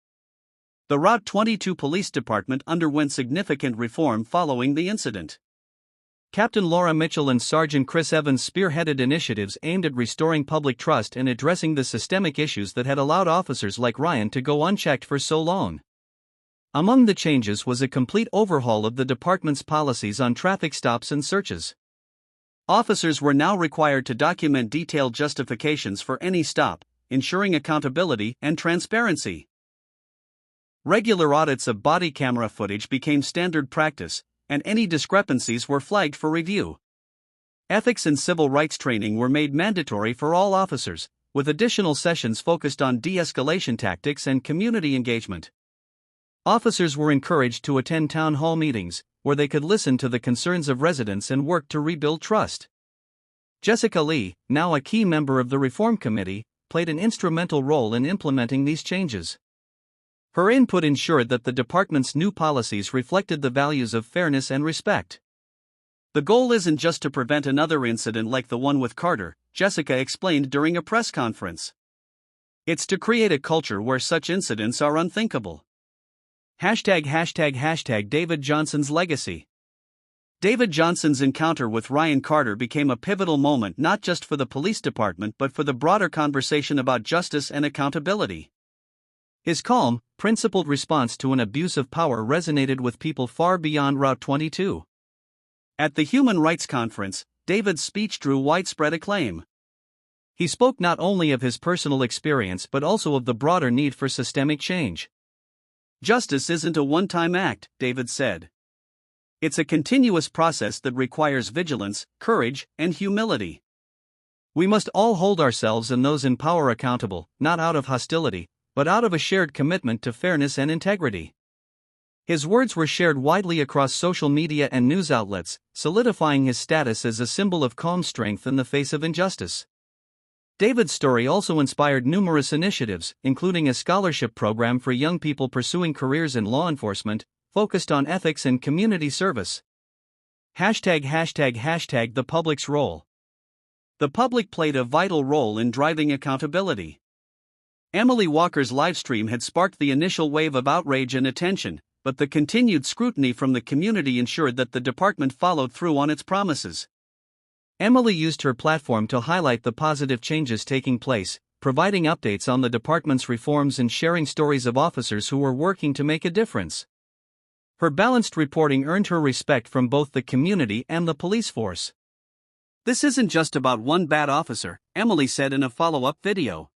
The Route 22 Police Department underwent significant reform following the incident. Captain Laura Mitchell and Sergeant Chris Evans spearheaded initiatives aimed at restoring public trust and addressing the systemic issues that had allowed officers like Ryan to go unchecked for so long. Among the changes was a complete overhaul of the department's policies on traffic stops and searches. Officers were now required to document detailed justifications for any stop, ensuring accountability and transparency. Regular audits of body camera footage became standard practice, and any discrepancies were flagged for review. Ethics and civil rights training were made mandatory for all officers, with additional sessions focused on de-escalation tactics and community engagement. Officers were encouraged to attend town hall meetings, where they could listen to the concerns of residents and work to rebuild trust. Jessica Lee, now a key member of the Reform Committee, played an instrumental role in implementing these changes. Her input ensured that the department's new policies reflected the values of fairness and respect. "The goal isn't just to prevent another incident like the one with Carter," Jessica explained during a press conference. "It's to create a culture where such incidents are unthinkable." David Johnson's legacy. David Johnson's encounter with Ryan Carter became a pivotal moment not just for the police department but for the broader conversation about justice and accountability. His calm, principled response to an abuse of power resonated with people far beyond Route 22. At the Human Rights Conference, David's speech drew widespread acclaim. He spoke not only of his personal experience but also of the broader need for systemic change. "Justice isn't a one-time act," David said. "It's a continuous process that requires vigilance, courage, and humility. We must all hold ourselves and those in power accountable, not out of hostility, but out of a shared commitment to fairness and integrity." His words were shared widely across social media and news outlets, solidifying his status as a symbol of calm strength in the face of injustice. David's story also inspired numerous initiatives, including a scholarship program for young people pursuing careers in law enforcement, focused on ethics and community service. The public's role. The public played a vital role in driving accountability. Emily Walker's livestream had sparked the initial wave of outrage and attention, but the continued scrutiny from the community ensured that the department followed through on its promises. Emily used her platform to highlight the positive changes taking place, providing updates on the department's reforms and sharing stories of officers who were working to make a difference. Her balanced reporting earned her respect from both the community and the police force. "This isn't just about one bad officer," Emily said in a follow-up video.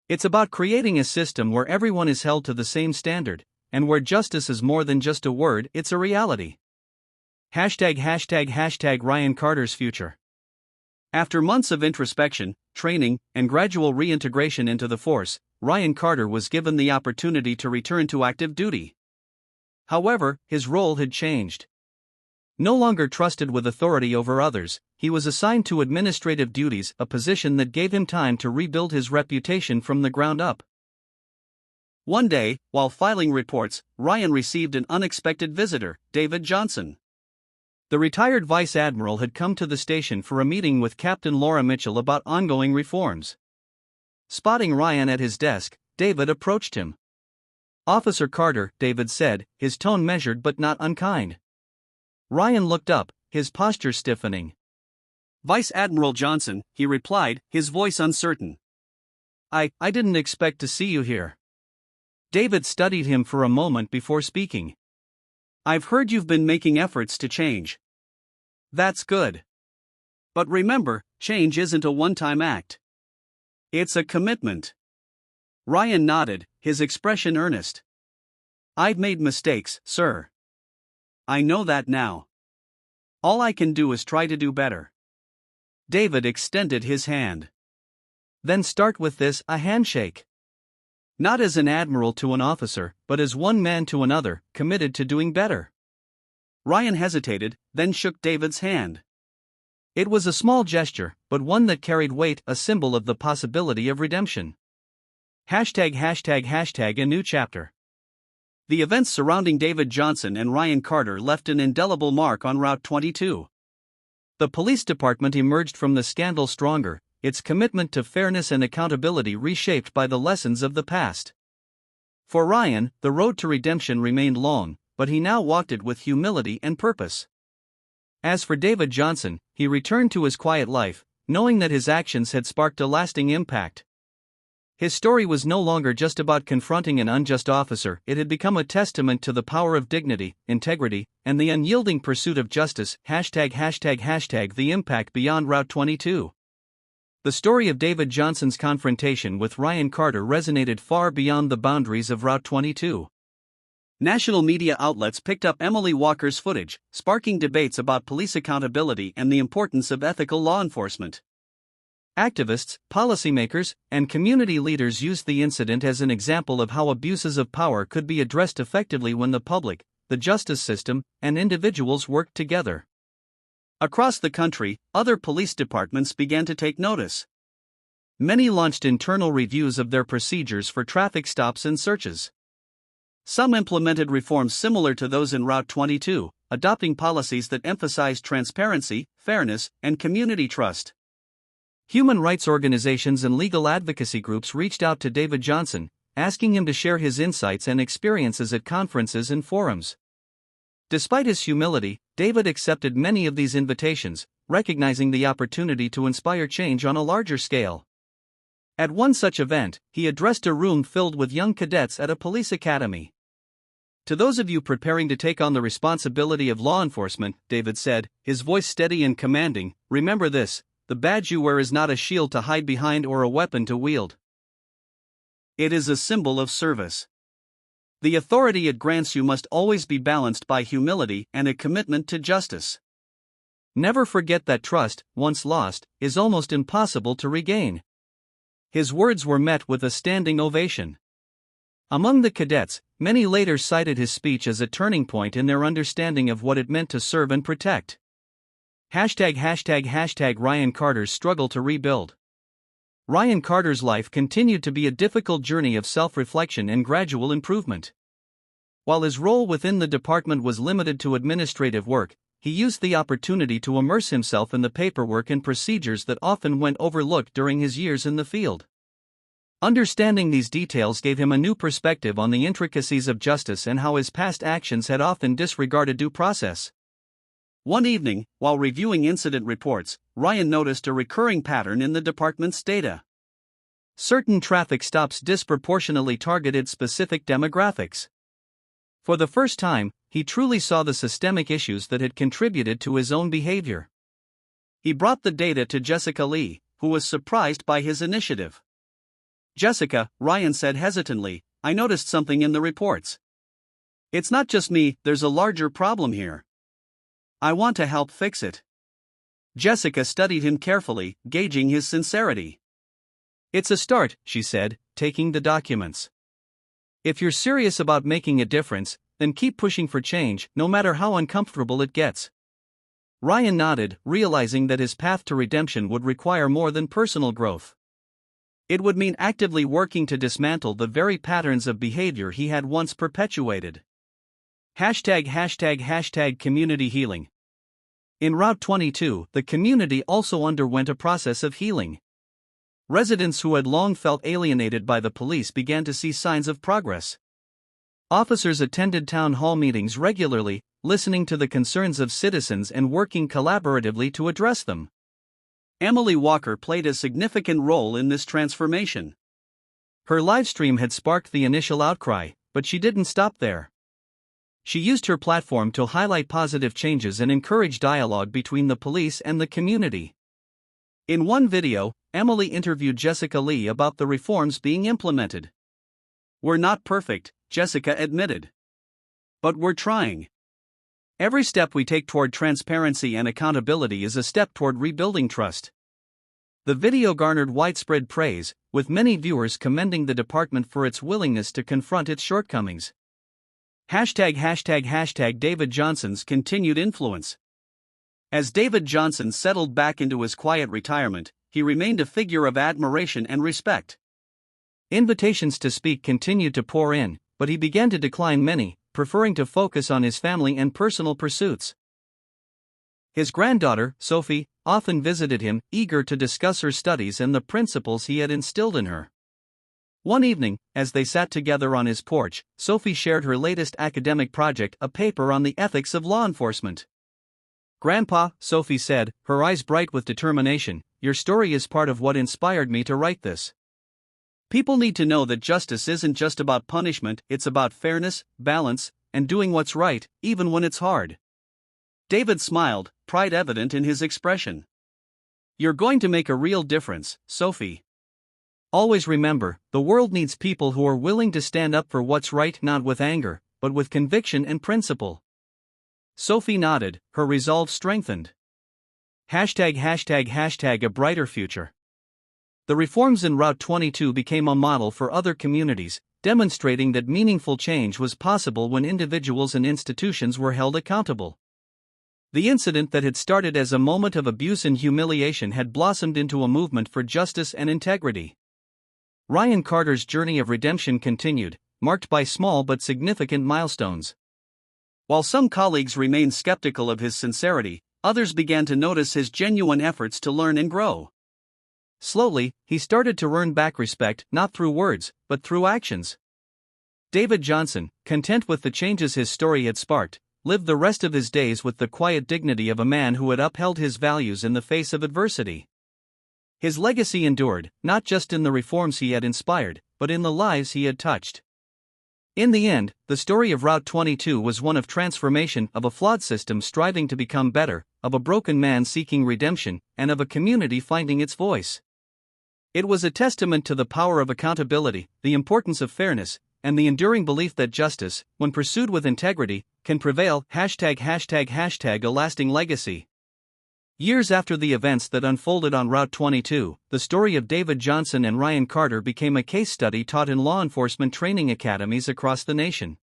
"It's about creating a system where everyone is held to the same standard, and where justice is more than just a word, it's a reality." Ryan Carter's future. After months of introspection, training, and gradual reintegration into the force, Ryan Carter was given the opportunity to return to active duty. However, his role had changed. No longer trusted with authority over others, he was assigned to administrative duties, a position that gave him time to rebuild his reputation from the ground up. One day, while filing reports, Ryan received an unexpected visitor, David Johnson. The retired Vice Admiral had come to the station for a meeting with Captain Laura Mitchell about ongoing reforms. Spotting Ryan at his desk, David approached him. "Officer Carter," David said, his tone measured but not unkind. Ryan looked up, his posture stiffening. "Vice Admiral Johnson," he replied, his voice uncertain. I didn't expect to see you here." David studied him for a moment before speaking. "I've heard you've been making efforts to change." "That's good. But remember, change isn't a one-time act. It's a commitment." Ryan nodded, his expression earnest. "I've made mistakes, sir. I know that now. All I can do is try to do better." David extended his hand. "Then start with this, a handshake. Not as an admiral to an officer, but as one man to another, committed to doing better." Ryan hesitated, then shook David's hand. It was a small gesture, but one that carried weight, a symbol of the possibility of redemption. #### a new chapter. The events surrounding David Johnson and Ryan Carter left an indelible mark on Route 22. The police department emerged from the scandal stronger, its commitment to fairness and accountability reshaped by the lessons of the past. For Ryan, the road to redemption remained long, but he now walked it with humility and purpose. As for David Johnson, he returned to his quiet life, knowing that his actions had sparked a lasting impact. His story was no longer just about confronting an unjust officer, it had become a testament to the power of dignity, integrity, and the unyielding pursuit of justice. ###. The impact beyond Route 22. The story of David Johnson's confrontation with Ryan Carter resonated far beyond the boundaries of Route 22. National media outlets picked up Emily Walker's footage, sparking debates about police accountability and the importance of ethical law enforcement. Activists, policymakers, and community leaders used the incident as an example of how abuses of power could be addressed effectively when the public, the justice system, and individuals worked together. Across the country, other police departments began to take notice. Many launched internal reviews of their procedures for traffic stops and searches. Some implemented reforms similar to those in Route 22, adopting policies that emphasized transparency, fairness, and community trust. Human rights organizations and legal advocacy groups reached out to David Johnson, asking him to share his insights and experiences at conferences and forums. Despite his humility, David accepted many of these invitations, recognizing the opportunity to inspire change on a larger scale. At one such event, he addressed a room filled with young cadets at a police academy. "To those of you preparing to take on the responsibility of law enforcement," David said, his voice steady and commanding, "remember this. The badge you wear is not a shield to hide behind or a weapon to wield. It is a symbol of service. The authority it grants you must always be balanced by humility and a commitment to justice. Never forget that trust, once lost, is almost impossible to regain." His words were met with a standing ovation. Among the cadets, many later cited his speech as a turning point in their understanding of what it meant to serve and protect. #### Ryan Carter's struggle to rebuild. Ryan Carter's life continued to be a difficult journey of self-reflection and gradual improvement. While his role within the department was limited to administrative work, he used the opportunity to immerse himself in the paperwork and procedures that often went overlooked during his years in the field. Understanding these details gave him a new perspective on the intricacies of justice and how his past actions had often disregarded due process. One evening, while reviewing incident reports, Ryan noticed a recurring pattern in the department's data. Certain traffic stops disproportionately targeted specific demographics. For the first time, he truly saw the systemic issues that had contributed to his own behavior. He brought the data to Jessica Lee, who was surprised by his initiative. "Jessica," Ryan said hesitantly, "I noticed something in the reports. It's not just me, there's a larger problem here. I want to help fix it." Jessica studied him carefully, gauging his sincerity. "It's a start," she said, taking the documents. "If you're serious about making a difference, then keep pushing for change, no matter how uncomfortable it gets." Ryan nodded, realizing that his path to redemption would require more than personal growth. It would mean actively working to dismantle the very patterns of behavior he had once perpetuated. ### community healing. In Route 22, the community also underwent a process of healing. Residents who had long felt alienated by the police began to see signs of progress. Officers attended town hall meetings regularly, listening to the concerns of citizens and working collaboratively to address them. Emily Walker played a significant role in this transformation. Her livestream had sparked the initial outcry, but she didn't stop there. She used her platform to highlight positive changes and encourage dialogue between the police and the community. In one video, Emily interviewed Jessica Lee about the reforms being implemented. "We're not perfect," Jessica admitted. "But we're trying. Every step we take toward transparency and accountability is a step toward rebuilding trust." The video garnered widespread praise, with many viewers commending the department for its willingness to confront its shortcomings. ### David Johnson's continued influence. As David Johnson settled back into his quiet retirement, he remained a figure of admiration and respect. Invitations to speak continued to pour in, but he began to decline many, preferring to focus on his family and personal pursuits. His granddaughter, Sophie, often visited him, eager to discuss her studies and the principles he had instilled in her. One evening, as they sat together on his porch, Sophie shared her latest academic project, a paper on the ethics of law enforcement. "Grandpa," Sophie said, her eyes bright with determination, "your story is part of what inspired me to write this. People need to know that justice isn't just about punishment, it's about fairness, balance, and doing what's right, even when it's hard." David smiled, pride evident in his expression. "You're going to make a real difference, Sophie. Always remember, the world needs people who are willing to stand up for what's right, not with anger, but with conviction and principle." Sophie nodded, her resolve strengthened. ### a brighter future. The reforms in Route 22 became a model for other communities, demonstrating that meaningful change was possible when individuals and institutions were held accountable. The incident that had started as a moment of abuse and humiliation had blossomed into a movement for justice and integrity. Ryan Carter's journey of redemption continued, marked by small but significant milestones. While some colleagues remained skeptical of his sincerity, others began to notice his genuine efforts to learn and grow. Slowly, he started to earn back respect, not through words, but through actions. David Johnson, content with the changes his story had sparked, lived the rest of his days with the quiet dignity of a man who had upheld his values in the face of adversity. His legacy endured, not just in the reforms he had inspired, but in the lives he had touched. In the end, the story of Route 22 was one of transformation, of a flawed system striving to become better, of a broken man seeking redemption, and of a community finding its voice. It was a testament to the power of accountability, the importance of fairness, and the enduring belief that justice, when pursued with integrity, can prevail. ### a lasting legacy. Years after the events that unfolded on Route 22, the story of David Johnson and Ryan Carter became a case study taught in law enforcement training academies across the nation.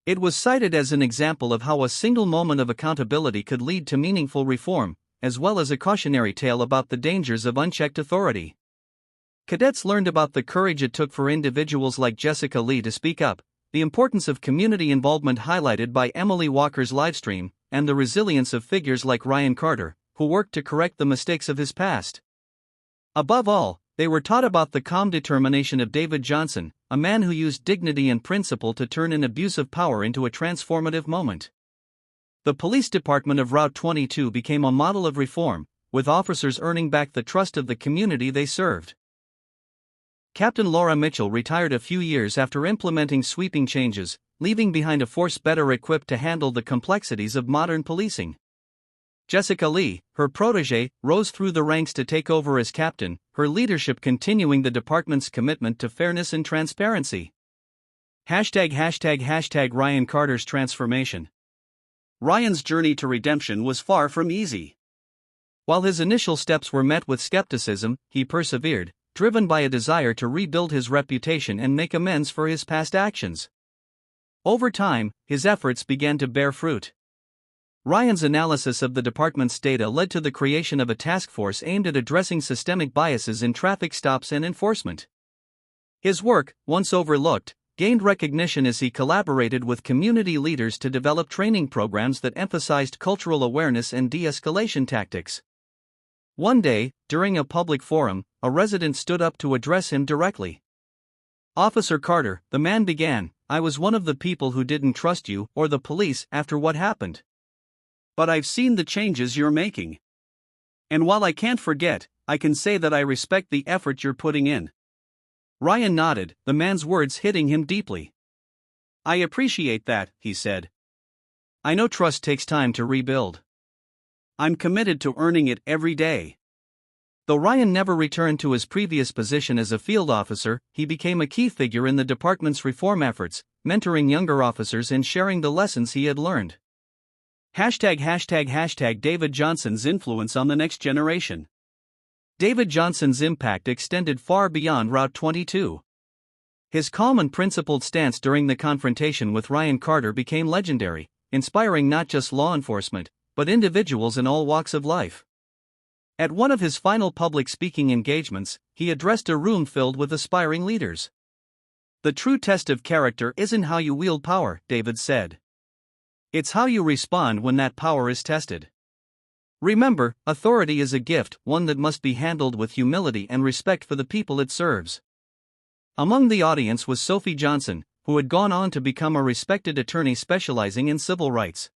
It was cited as an example of how a single moment of accountability could lead to meaningful reform, as well as a cautionary tale about the dangers of unchecked authority. Cadets learned about the courage it took for individuals like Jessica Lee to speak up, the importance of community involvement highlighted by Emily Walker's livestream, and the resilience of figures like Ryan Carter, who worked to correct the mistakes of his past. Above all, they were taught about the calm determination of David Johnson, a man who used dignity and principle to turn an abuse of power into a transformative moment. The police department of Route 22 became a model of reform, with officers earning back the trust of the community they served. Captain Laura Mitchell retired a few years after implementing sweeping changes, leaving behind a force better equipped to handle the complexities of modern policing. Jessica Lee, her protégé, rose through the ranks to take over as captain, her leadership continuing the department's commitment to fairness and transparency. ### Ryan Carter's transformation. Ryan's journey to redemption was far from easy. While his initial steps were met with skepticism, he persevered, driven by a desire to rebuild his reputation and make amends for his past actions. Over time, his efforts began to bear fruit. Ryan's analysis of the department's data led to the creation of a task force aimed at addressing systemic biases in traffic stops and enforcement. His work, once overlooked, gained recognition as he collaborated with community leaders to develop training programs that emphasized cultural awareness and de-escalation tactics. One day, during a public forum, a resident stood up to address him directly. "Officer Carter," the man began, "I was one of the people who didn't trust you or the police after what happened. But I've seen the changes you're making. And while I can't forget, I can say that I respect the effort you're putting in." Ryan nodded, the man's words hitting him deeply. "I appreciate that," he said. "I know trust takes time to rebuild. I'm committed to earning it every day." Though Ryan never returned to his previous position as a field officer, he became a key figure in the department's reform efforts, mentoring younger officers and sharing the lessons he had learned. David Johnson's influence on the next generation. David Johnson's impact extended far beyond Route 22. His calm and principled stance during the confrontation with Ryan Carter became legendary, inspiring not just law enforcement, but individuals in all walks of life. At one of his final public speaking engagements, he addressed a room filled with aspiring leaders. "The true test of character isn't how you wield power," David said. "It's how you respond when that power is tested. Remember, authority is a gift, one that must be handled with humility and respect for the people it serves." Among the audience was Sophie Johnson, who had gone on to become a respected attorney specializing in civil rights.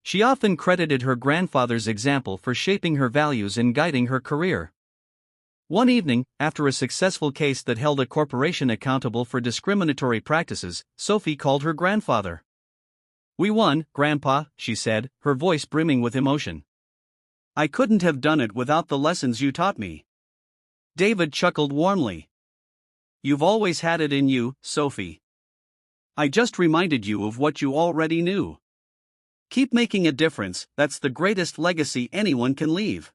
She often credited her grandfather's example for shaping her values and guiding her career. One evening, after a successful case that held a corporation accountable for discriminatory practices, Sophie called her grandfather. "We won, Grandpa," she said, her voice brimming with emotion. "I couldn't have done it without the lessons you taught me." David chuckled warmly. "You've always had it in you, Sophie. I just reminded you of what you already knew. Keep making a difference, that's the greatest legacy anyone can leave."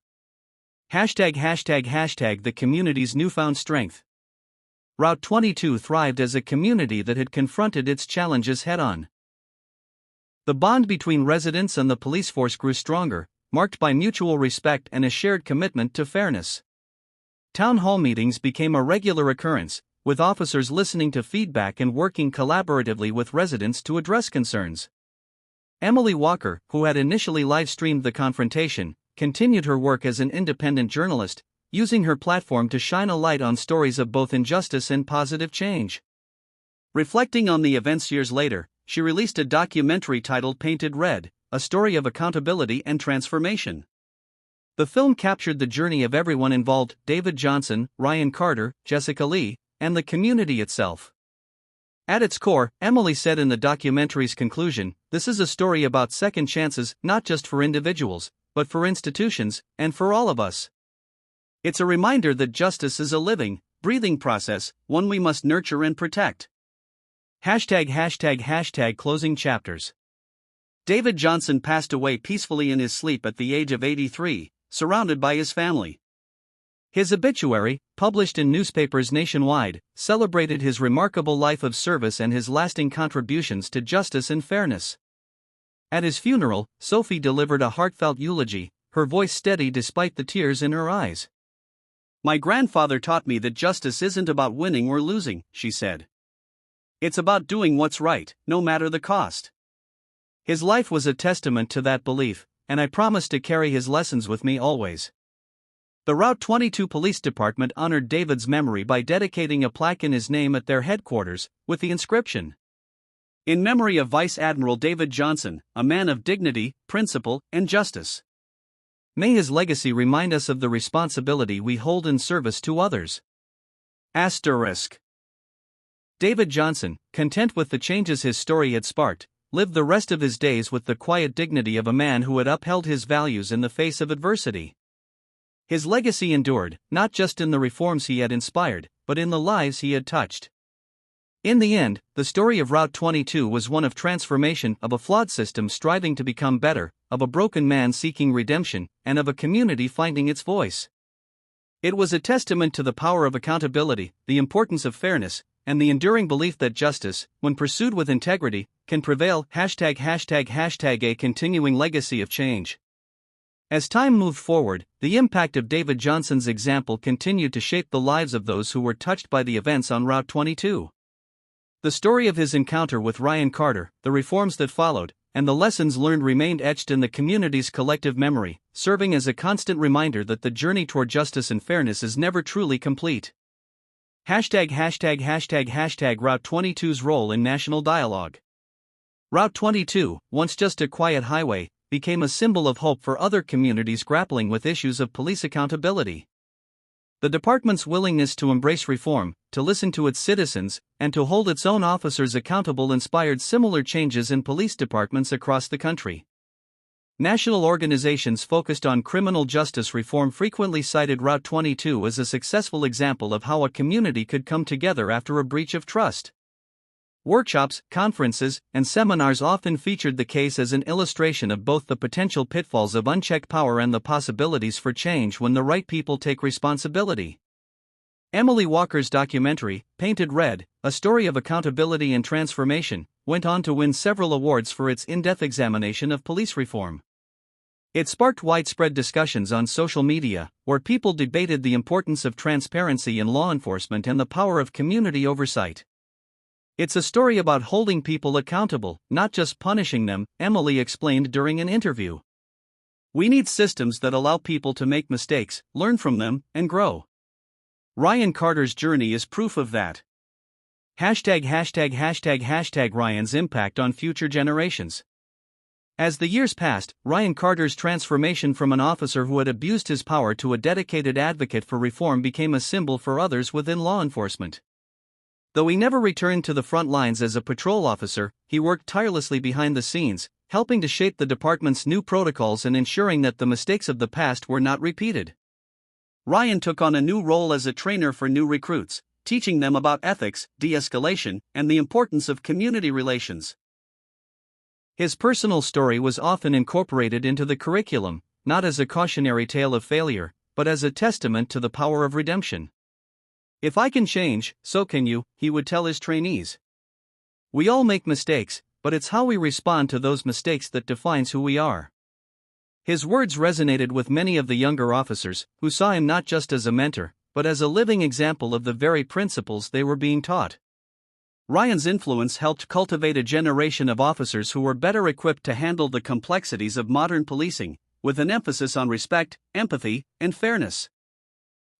The community's newfound strength. Route 22 thrived as a community that had confronted its challenges head-on. The bond between residents and the police force grew stronger, marked by mutual respect and a shared commitment to fairness. Town hall meetings became a regular occurrence, with officers listening to feedback and working collaboratively with residents to address concerns. Emily Walker, who had initially live-streamed the confrontation, continued her work as an independent journalist, using her platform to shine a light on stories of both injustice and positive change. Reflecting on the events years later, she released a documentary titled Painted Red, a story of accountability and transformation. The film captured the journey of everyone involved: David Johnson, Ryan Carter, Jessica Lee, and the community itself. At its core, Emily said in the documentary's conclusion, "This is a story about second chances, not just for individuals, but for institutions, and for all of us. It's a reminder that justice is a living, breathing process, one we must nurture and protect." Closing chapters. David Johnson passed away peacefully in his sleep at the age of 83, surrounded by his family. His obituary, published in newspapers nationwide, celebrated his remarkable life of service and his lasting contributions to justice and fairness. At his funeral, Sophie delivered a heartfelt eulogy, her voice steady despite the tears in her eyes. "My grandfather taught me that justice isn't about winning or losing," she said. "It's about doing what's right, no matter the cost." His life was a testament to that belief, and I promise to carry his lessons with me always. The Route 22 Police Department honored David's memory by dedicating a plaque in his name at their headquarters, with the inscription, "In memory of Vice Admiral David Johnson, a man of dignity, principle, and justice. May his legacy remind us of the responsibility we hold in service to others." Asterisk. David Johnson, content with the changes his story had sparked, lived the rest of his days with the quiet dignity of a man who had upheld his values in the face of adversity. His legacy endured, not just in the reforms he had inspired, but in the lives he had touched. In the end, the story of Route 22 was one of transformation, of a flawed system striving to become better, of a broken man seeking redemption, and of a community finding its voice. It was a testament to the power of accountability, the importance of fairness, and the enduring belief that justice, when pursued with integrity, can prevail. ####A continuing legacy of change. As time moved forward, the impact of David Johnson's example continued to shape the lives of those who were touched by the events on Route 22. The story of his encounter with Ryan Carter, the reforms that followed, and the lessons learned remained etched in the community's collective memory, serving as a constant reminder that the journey toward justice and fairness is never truly complete. Route 22's role in national dialogue. Route 22, once just a quiet highway, became a symbol of hope for other communities grappling with issues of police accountability. The department's willingness to embrace reform, to listen to its citizens, and to hold its own officers accountable inspired similar changes in police departments across the country. National organizations focused on criminal justice reform frequently cited Route 22 as a successful example of how a community could come together after a breach of trust. Workshops, conferences, and seminars often featured the case as an illustration of both the potential pitfalls of unchecked power and the possibilities for change when the right people take responsibility. Emily Walker's documentary, Painted Red, A Story of Accountability and Transformation, went on to win several awards for its in-depth examination of police reform. It sparked widespread discussions on social media, where people debated the importance of transparency in law enforcement and the power of community oversight. It's a story about holding people accountable, not just punishing them, Emily explained during an interview. We need systems that allow people to make mistakes, learn from them, and grow. Ryan Carter's journey is proof of that. Ryan's impact on future generations. As the years passed, Ryan Carter's transformation from an officer who had abused his power to a dedicated advocate for reform became a symbol for others within law enforcement. Though he never returned to the front lines as a patrol officer, he worked tirelessly behind the scenes, helping to shape the department's new protocols and ensuring that the mistakes of the past were not repeated. Ryan took on a new role as a trainer for new recruits, teaching them about ethics, de-escalation, and the importance of community relations. His personal story was often incorporated into the curriculum, not as a cautionary tale of failure, but as a testament to the power of redemption. If I can change, so can you, he would tell his trainees. We all make mistakes, but it's how we respond to those mistakes that defines who we are. His words resonated with many of the younger officers, who saw him not just as a mentor, but as a living example of the very principles they were being taught. Ryan's influence helped cultivate a generation of officers who were better equipped to handle the complexities of modern policing, with an emphasis on respect, empathy, and fairness.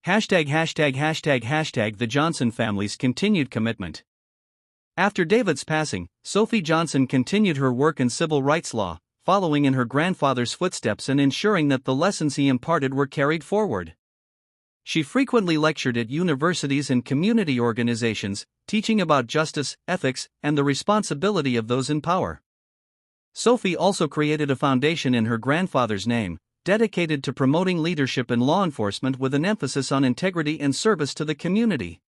The Johnson family's continued commitment. After David's passing, Sophie Johnson continued her work in civil rights law, following in her grandfather's footsteps and ensuring that the lessons he imparted were carried forward. She frequently lectured at universities and community organizations, teaching about justice, ethics, and the responsibility of those in power. Sophie also created a foundation in her grandfather's name, dedicated to promoting leadership in law enforcement with an emphasis on integrity and service to the community.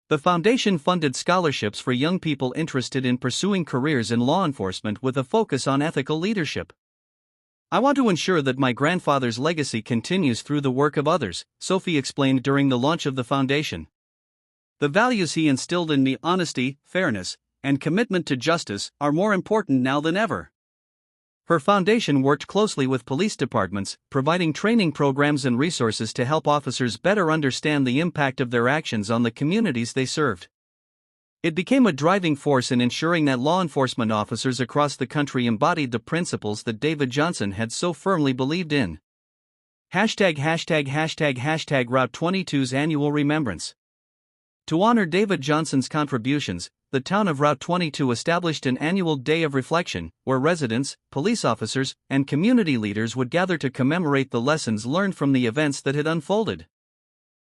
The foundation funded scholarships for young people interested in pursuing careers in law enforcement with a focus on ethical leadership. I want to ensure that my grandfather's legacy continues through the work of others, Sophie explained during the launch of the foundation. The values he instilled in me, honesty, fairness, and commitment to justice, are more important now than ever. Her foundation worked closely with police departments, providing training programs and resources to help officers better understand the impact of their actions on the communities they served. It became a driving force in ensuring that law enforcement officers across the country embodied the principles that David Johnson had so firmly believed in. Route 22's annual remembrance. To honor David Johnson's contributions, the town of Route 22 established an annual day of reflection, where residents, police officers, and community leaders would gather to commemorate the lessons learned from the events that had unfolded.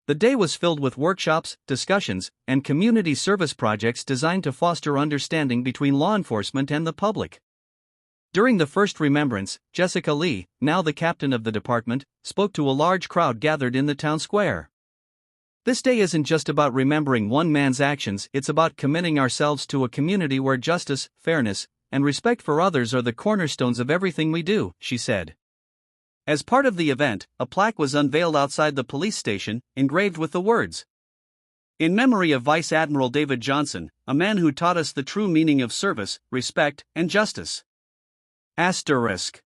The day was filled with workshops, discussions, and community service projects designed to foster understanding between law enforcement and the public. During the first remembrance, Jessica Lee, now the captain of the department, spoke to a large crowd gathered in the town square. This day isn't just about remembering one man's actions, it's about committing ourselves to a community where justice, fairness, and respect for others are the cornerstones of everything we do, she said. As part of the event, a plaque was unveiled outside the police station, engraved with the words, In memory of Vice Admiral David Johnson, a man who taught us the true meaning of service, respect, and justice. Asterisk.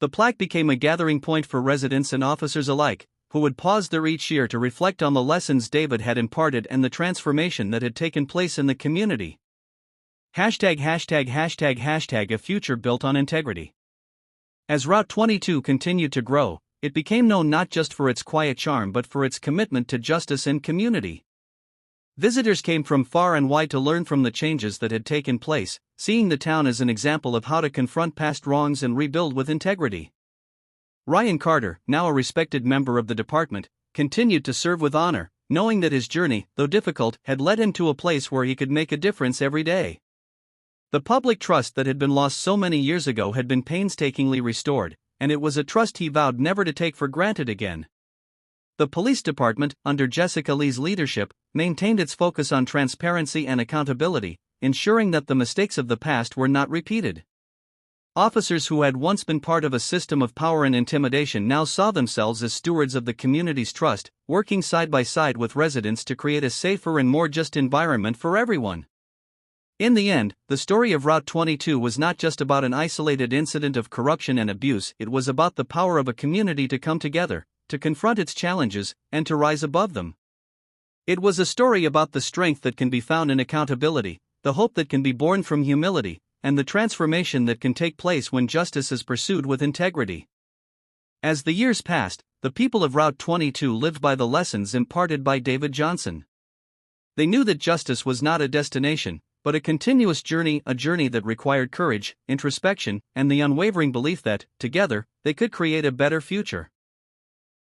The plaque became a gathering point for residents and officers alike, who would pause there each year to reflect on the lessons David had imparted and the transformation that had taken place in the community. ######, a future built on integrity. As Route 22 continued to grow, it became known not just for its quiet charm but for its commitment to justice and community. Visitors came from far and wide to learn from the changes that had taken place, seeing the town as an example of how to confront past wrongs and rebuild with integrity. Ryan Carter, now a respected member of the department, continued to serve with honor, knowing that his journey, though difficult, had led him to a place where he could make a difference every day. The public trust that had been lost so many years ago had been painstakingly restored, and it was a trust he vowed never to take for granted again. The police department, under Jessica Lee's leadership, maintained its focus on transparency and accountability, ensuring that the mistakes of the past were not repeated. Officers who had once been part of a system of power and intimidation now saw themselves as stewards of the community's trust, working side by side with residents to create a safer and more just environment for everyone. In the end, the story of Route 22 was not just about an isolated incident of corruption and abuse, it was about the power of a community to come together, to confront its challenges, and to rise above them. It was a story about the strength that can be found in accountability, the hope that can be born from humility, and the transformation that can take place when justice is pursued with integrity. As the years passed, the people of Route 22 lived by the lessons imparted by David Johnson. They knew that justice was not a destination, but a continuous journey, a journey that required courage, introspection, and the unwavering belief that, together, they could create a better future.